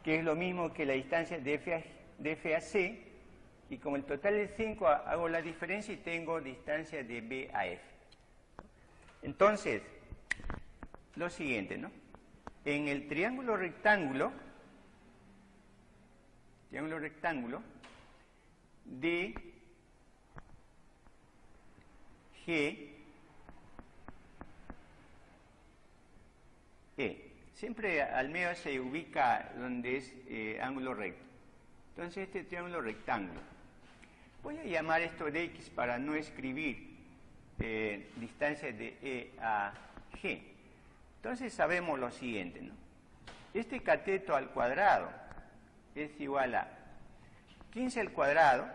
que es lo mismo que la distancia de F a C, Y como el total es 5, hago la diferencia y tengo distancia de B a F. Entonces, lo siguiente, ¿no? En el triángulo rectángulo, D, G, E. Siempre al medio se ubica donde es ángulo recto. Entonces, este triángulo rectángulo. Voy a llamar esto de X para no escribir distancia de E a G. Entonces, sabemos lo siguiente, ¿no? Este cateto al cuadrado es igual a 15 al cuadrado,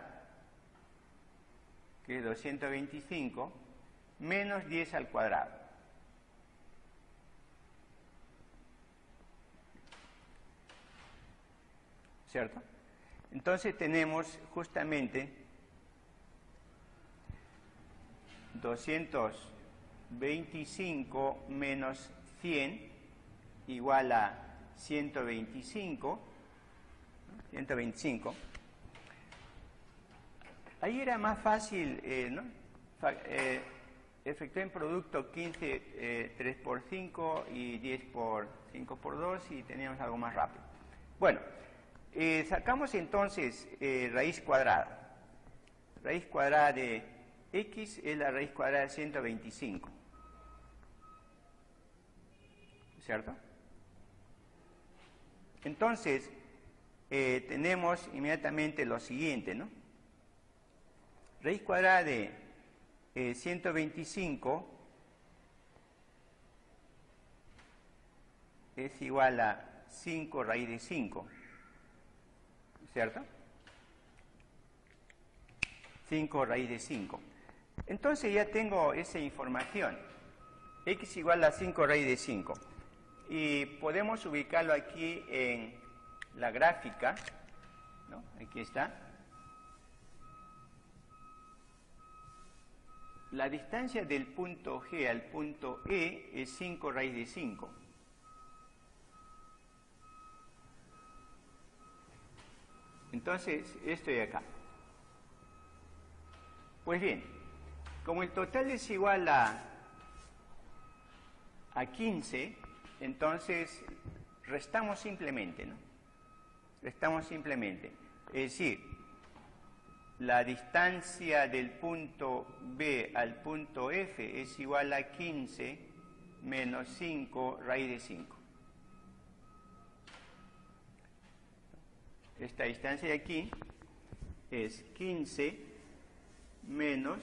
que es 225, menos 10 al cuadrado. ¿Cierto? Entonces tenemos justamente 225 menos 100 igual a 125. Ahí era más fácil, ¿no? Efectué en producto 15, 3 por 5 y 10 por 5 por 2 y teníamos algo más rápido. Bueno, sacamos entonces raíz cuadrada. Raíz cuadrada de X es la raíz cuadrada de 125. ¿Cierto? Entonces, tenemos inmediatamente lo siguiente, ¿no? Raíz cuadrada de 125 es igual a 5 raíz de 5, ¿cierto? 5 raíz de 5. Entonces ya tengo esa información. X igual a 5 raíz de 5. Y podemos ubicarlo aquí en la gráfica, ¿no? Aquí está. La distancia del punto G al punto E es 5 raíz de 5. Entonces, esto de acá. Pues bien, como el total es igual a 15, entonces restamos simplemente, ¿no? Restamos simplemente. Es decir, la distancia del punto B al punto F es igual a 15 menos 5 raíz de 5. Esta distancia de aquí es 15 menos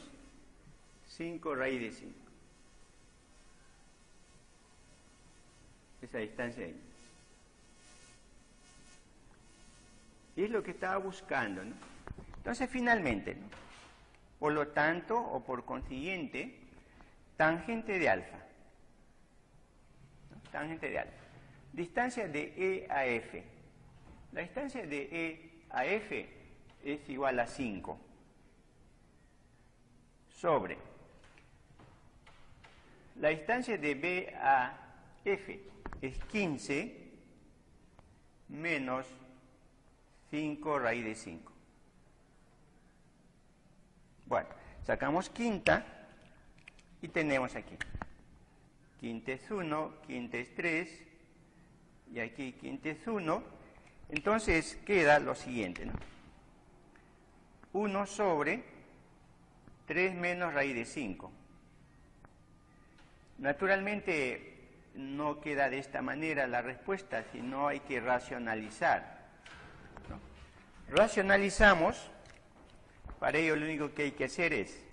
5 raíz de 5. Esa distancia ahí. Y es lo que estaba buscando, ¿no? Entonces, finalmente, ¿no? Por lo tanto, o por consiguiente, tangente de alfa. ¿No? Tangente de alfa. Distancia de E a F. La distancia de E a F es igual a 5. Sobre. La distancia de B a F es 15 menos 5 raíz de 5. Bueno, sacamos quinta y tenemos aquí. Quinta es 1, quinta es 3 y aquí quinta es 1. Entonces queda lo siguiente, ¿no? 1 sobre 3 menos raíz de 5. Naturalmente no queda de esta manera la respuesta, sino hay que racionalizar, ¿no? Racionalizamos. Para ello lo único que hay que hacer es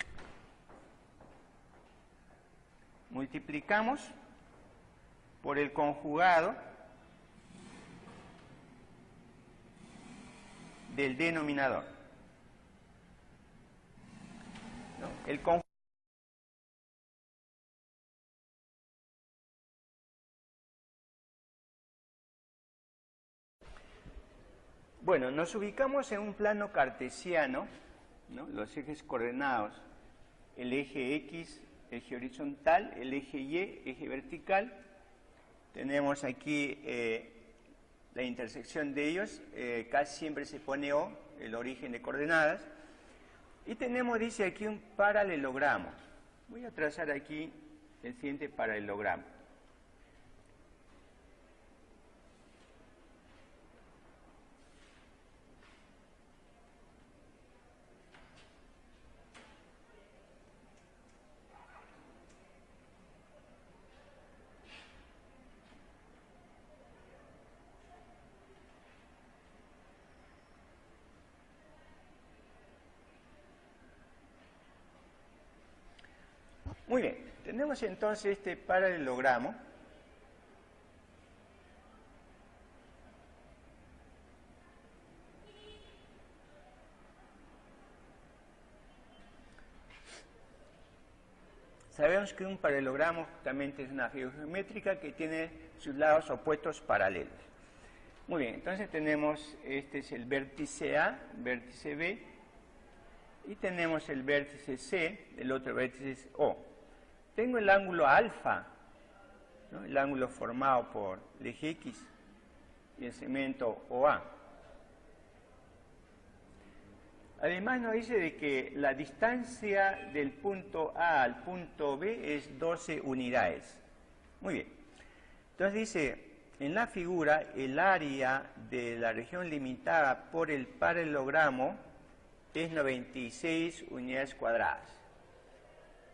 multiplicamos por el conjugado del denominador. ¿No? El conjugado. Bueno, nos ubicamos en un plano cartesiano, ¿no? Los ejes coordenados, el eje X, eje horizontal, el eje Y, eje vertical. Tenemos aquí la intersección de ellos, casi siempre se pone O, el origen de coordenadas. Y tenemos, dice aquí, un paralelogramo. Voy a trazar aquí el siguiente paralelogramo. Muy bien, tenemos entonces este paralelogramo. Sabemos que un paralelogramo justamente es una figura geométrica que tiene sus lados opuestos paralelos. Muy bien, entonces tenemos, este es el vértice A, vértice B, y tenemos el vértice C, el otro vértice es O. Tengo el ángulo alfa, ¿no? El ángulo formado por el eje X y el segmento OA. Además nos dice de que la distancia del punto A al punto B es 12 unidades. Muy bien. Entonces dice, en la figura, el área de la región limitada por el paralelogramo es 96 unidades cuadradas.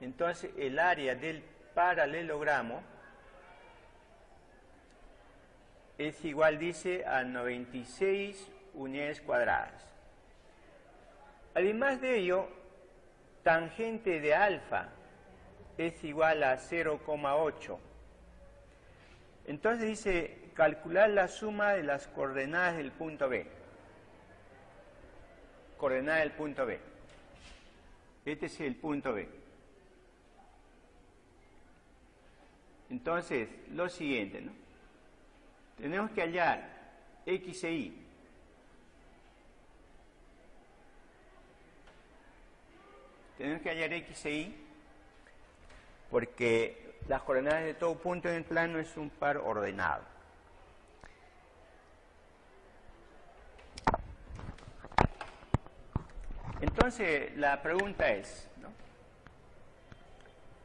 Entonces, el área del paralelogramo es igual, dice, a 96 unidades cuadradas. Además de ello, tangente de alfa es igual a 0,8. Entonces dice, calcular la suma de las coordenadas del punto B. Coordenada del punto B. Este es el punto B. Entonces, lo siguiente, ¿no? Tenemos que hallar X e Y. Tenemos que hallar X e Y porque las coordenadas de todo punto en el plano es un par ordenado. Entonces, la pregunta es, ¿no?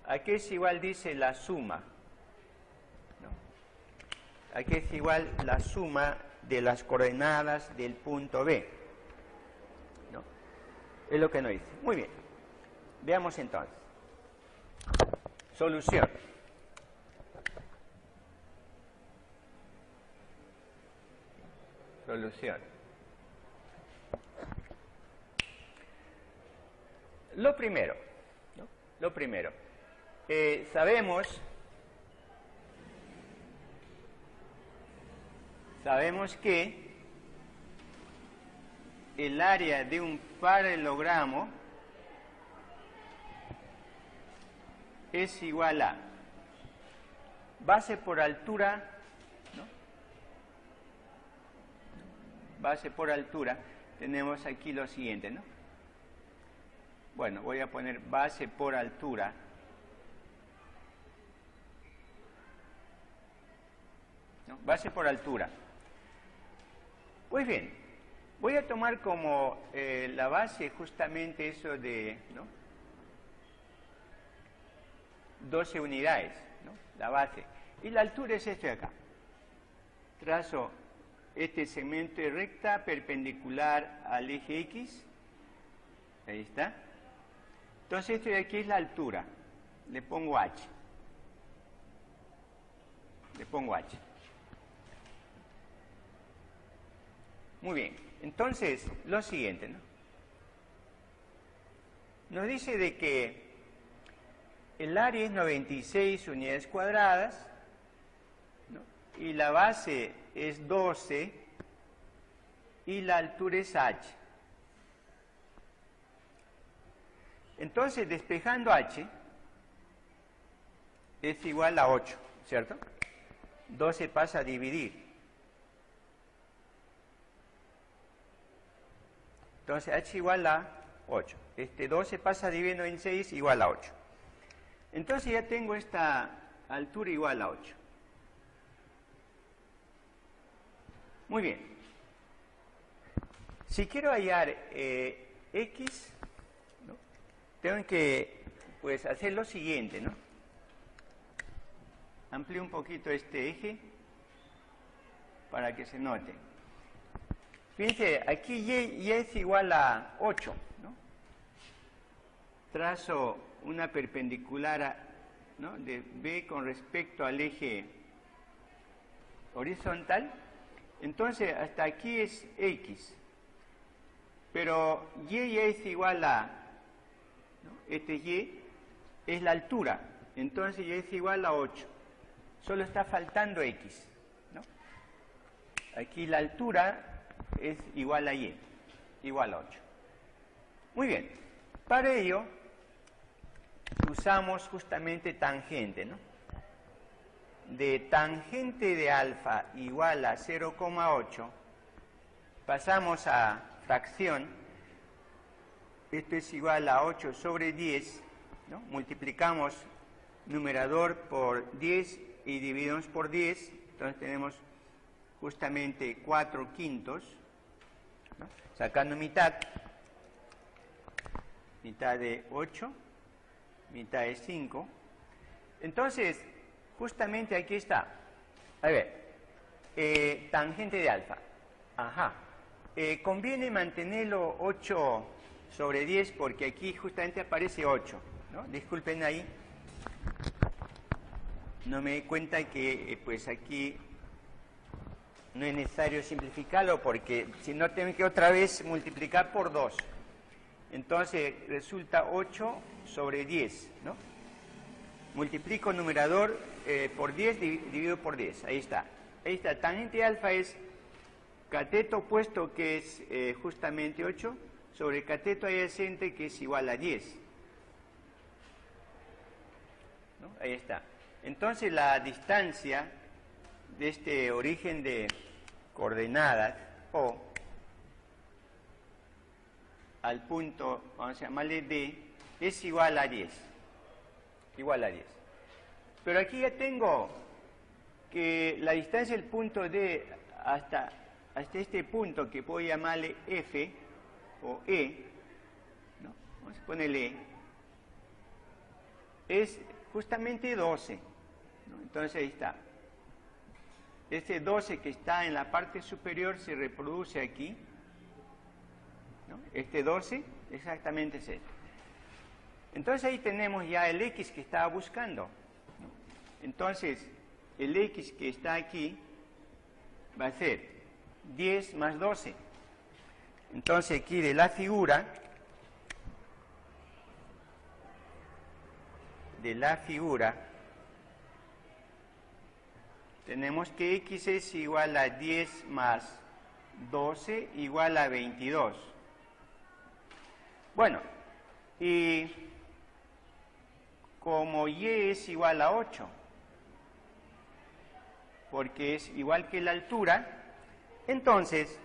¿A qué es igual, dice, la suma? ¿A qué es igual la suma de las coordenadas del punto B? ¿No? Es lo que nos dice. Muy bien. Veamos entonces. Solución. Solución. Lo primero, ¿no? Lo primero. Sabemos que el área de un paralelogramo es igual a base por altura, ¿no? Base por altura, tenemos aquí lo siguiente, ¿no? Bueno, voy a poner base por altura. ¿No? Base por altura. Pues bien, voy a tomar como la base justamente eso de, ¿no? 12 unidades, ¿no? La base. Y la altura es esto de acá. Trazo este segmento de recta perpendicular al eje X. Ahí está. Entonces esto de aquí es la altura. Le pongo H. Le pongo H. Muy bien. Entonces, lo siguiente, ¿no? Nos dice de que el área es 96 unidades cuadradas, ¿no? Y la base es 12 y la altura es H. Entonces, despejando H es igual a 8, ¿cierto? 12 pasa a dividir. Entonces, H igual a 8. 12 pasa a dividir 96 igual a 8. Entonces ya tengo esta altura igual a 8. Muy bien. Si quiero hallar x, ¿no?, tengo que pues hacer lo siguiente, ¿no? Amplío un poquito este eje para que se note. Fíjense, aquí y es igual a 8, ¿no? Trazo una perpendicular, ¿no?, de B con respecto al eje horizontal. Entonces, hasta aquí es X. Pero Y ya es igual a, ¿no?, este Y es la altura. Entonces, Y es igual a 8. Solo está faltando X, ¿no? Aquí la altura es igual a Y, igual a 8. Muy bien. Para ello, usamos justamente tangente, ¿no? De tangente de alfa igual a 0,8, pasamos a fracción. Esto es igual a 8 sobre 10, ¿no? Multiplicamos numerador por 10 y dividimos por 10, entonces tenemos justamente 4/5, ¿no? Sacando mitad, mitad de 8, mitad de 5. Entonces, justamente aquí está. A ver, tangente de alfa. Ajá. Conviene mantenerlo 8 sobre 10 porque aquí justamente aparece 8, ¿no? Disculpen ahí. No me di cuenta que pues aquí no es necesario simplificarlo porque si no tengo que otra vez multiplicar por 2. Entonces resulta 8 sobre 10, ¿no? Multiplico numerador por 10, dividido por 10. Ahí está. Ahí está. Tangente de alfa es cateto opuesto, que es justamente 8, sobre cateto adyacente, que es igual a 10. ¿No? Ahí está. Entonces la distancia de este origen de coordenadas O al punto, vamos a llamarle D, es igual a 10. Igual a 10. Pero aquí ya tengo que la distancia del punto D hasta este punto, que puedo llamarle F o E, ¿no? Vamos a ponerle E, es justamente 12, ¿no? Entonces ahí está. Este 12 que está en la parte superior se reproduce aquí, ¿no? Este 12 exactamente es este. Entonces ahí tenemos ya el X que estaba buscando, ¿no? Entonces el X que está aquí va a ser 10 más 12. Entonces aquí de la figura, tenemos que X es igual a 10 más 12 igual a 22. Bueno, y como Y es igual a 8, porque es igual que la altura, entonces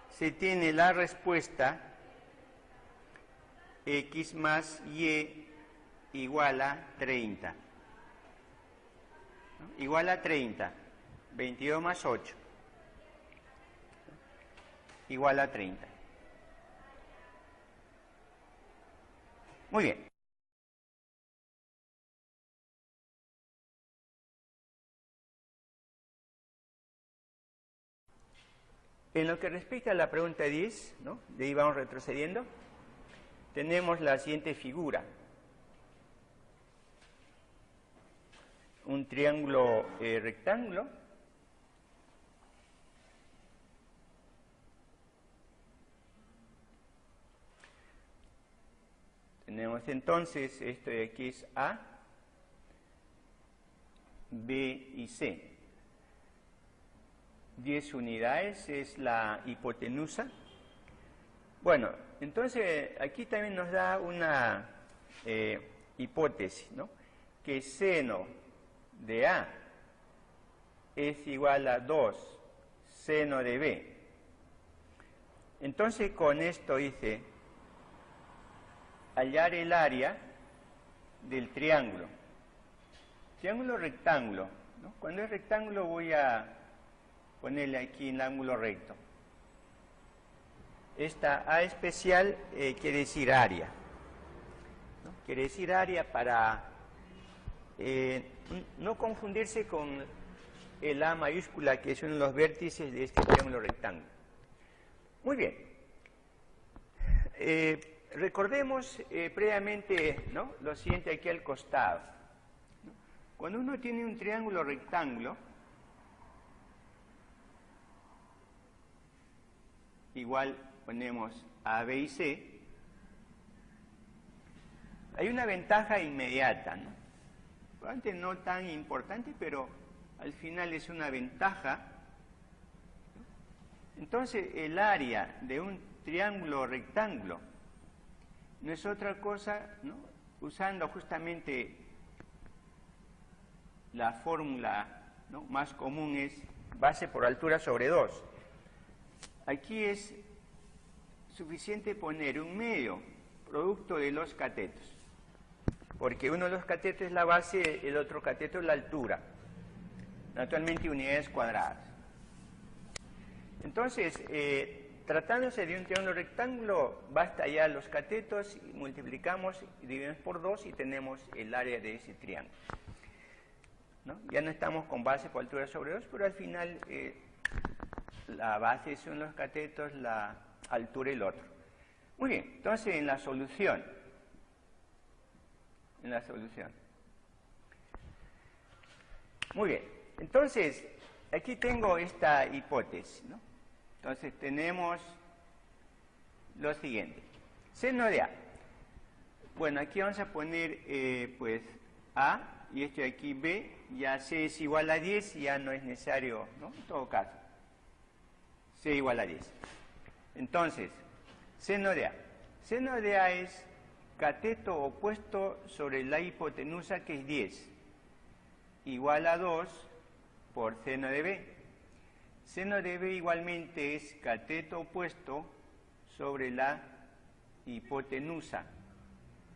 se tiene la respuesta X más Y igual a 30. ¿No? Igual a 30. 22 más 8. Igual a 30. Muy bien. En lo que respecta a la pregunta 10, ¿no?, de ahí vamos retrocediendo, tenemos la siguiente figura. Un triángulo rectángulo. Tenemos entonces, esto de aquí es A, B y C. 10 unidades es la hipotenusa. Bueno, entonces aquí también nos da una hipótesis, ¿no?, que seno de A es igual a 2 seno de B. Entonces con esto dice hallar el área del triángulo. Triángulo rectángulo, ¿no? Cuando es rectángulo voy a ponerle aquí el ángulo recto. Esta A especial quiere decir área, ¿no? Quiere decir área para no confundirse con el A mayúscula, que es uno de los vértices de este triángulo rectángulo. Muy bien. Recordemos previamente, ¿no?, lo siguiente aquí al costado. Cuando uno tiene un triángulo rectángulo, igual ponemos A, B y C, hay una ventaja inmediata, ¿no? Probablemente no tan importante, pero al final es una ventaja. Entonces, el área de un triángulo rectángulo no es otra cosa, ¿no?, usando justamente la fórmula, ¿no?, más común, es base por altura sobre 2. Aquí es suficiente poner un medio producto de los catetos, porque uno de los catetos es la base, el otro cateto es la altura, naturalmente unidades cuadradas. Entonces, tratándose de un triángulo rectángulo, basta ya los catetos, multiplicamos y dividimos por 2 y tenemos el área de ese triángulo, ¿no? Ya no estamos con base por altura sobre 2, pero al final la base son los catetos, la altura el otro. Muy bien, entonces en la solución. Muy bien, entonces aquí tengo esta hipótesis, ¿no? Entonces tenemos lo siguiente. Seno de A. Bueno, aquí vamos a poner pues A y esto de aquí B. Ya C es igual a 10 y ya no es necesario, ¿no?, en todo caso. C igual a 10. Entonces, seno de A. Seno de A es cateto opuesto sobre la hipotenusa, que es 10, igual a 2 por seno de B. Seno de B igualmente es cateto opuesto sobre la hipotenusa,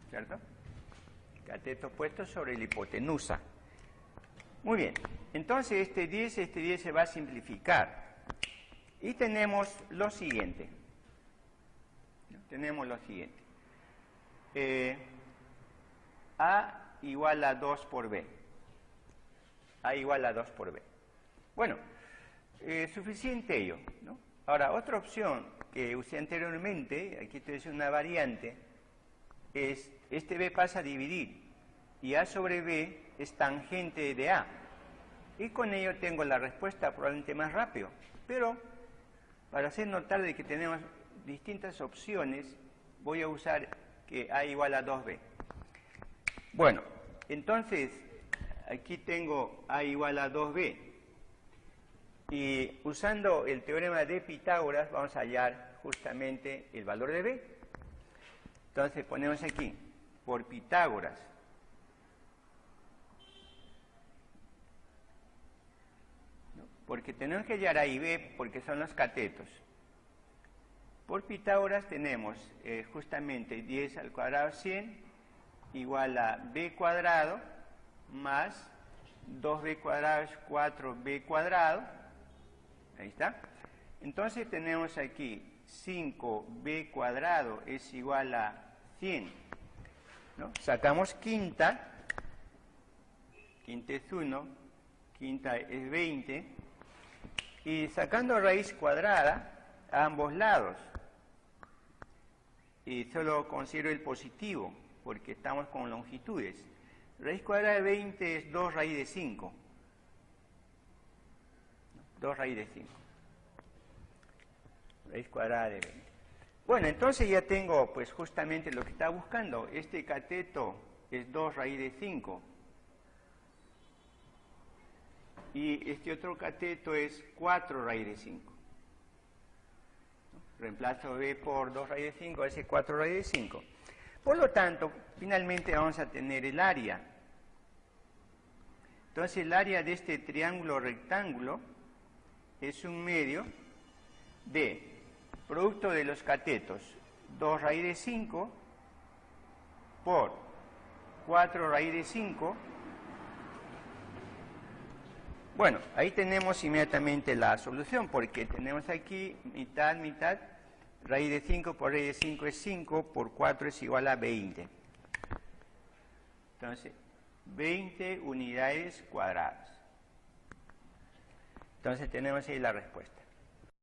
¿cierto? Cateto opuesto sobre la hipotenusa. Muy bien, entonces este 10 se va a simplificar. Y tenemos lo siguiente. A igual a 2 por B. A igual a 2 por B. Bueno, suficiente ello, ¿no? Ahora, otra opción que usé anteriormente, aquí estoy haciendo una variante, es este B pasa a dividir y A sobre B es tangente de A. Y con ello tengo la respuesta probablemente más rápido. Pero para hacer notar de que tenemos distintas opciones, voy a usar que A igual a 2B. Bueno, entonces aquí tengo A igual a 2B. Y usando el teorema de Pitágoras vamos a hallar justamente el valor de B. Entonces ponemos aquí, por Pitágoras, ¿no?, porque tenemos que hallar A y B porque son los catetos. Por Pitágoras tenemos justamente 10 al cuadrado 100 igual a B cuadrado más 2B cuadrado es 4B cuadrado. Ahí está. Entonces tenemos aquí 5B cuadrado es igual a 100, ¿no? Sacamos quinta. Quinta es 1, quinta es 20. Y sacando raíz cuadrada a ambos lados. Y solo considero el positivo, porque estamos con longitudes. Raíz cuadrada de 20 es 2 raíz de 5. 2 raíz de 5. Raíz cuadrada de 20. Bueno, entonces ya tengo pues justamente lo que estaba buscando. Este cateto es 2 raíz de 5. Y este otro cateto es 4 raíz de 5. Reemplazo B por 2 raíz de 5, ese 4 raíz de 5. Por lo tanto, finalmente vamos a tener el área. Entonces, el área de este triángulo rectángulo es un medio de producto de los catetos 2 raíz de 5 por 4 raíz de 5 Bueno, ahí tenemos inmediatamente la solución, porque tenemos aquí mitad, mitad. Raíz de 5 por raíz de 5 es 5, por 4 es igual a 20. Entonces, 20 unidades cuadradas. Entonces tenemos ahí la respuesta.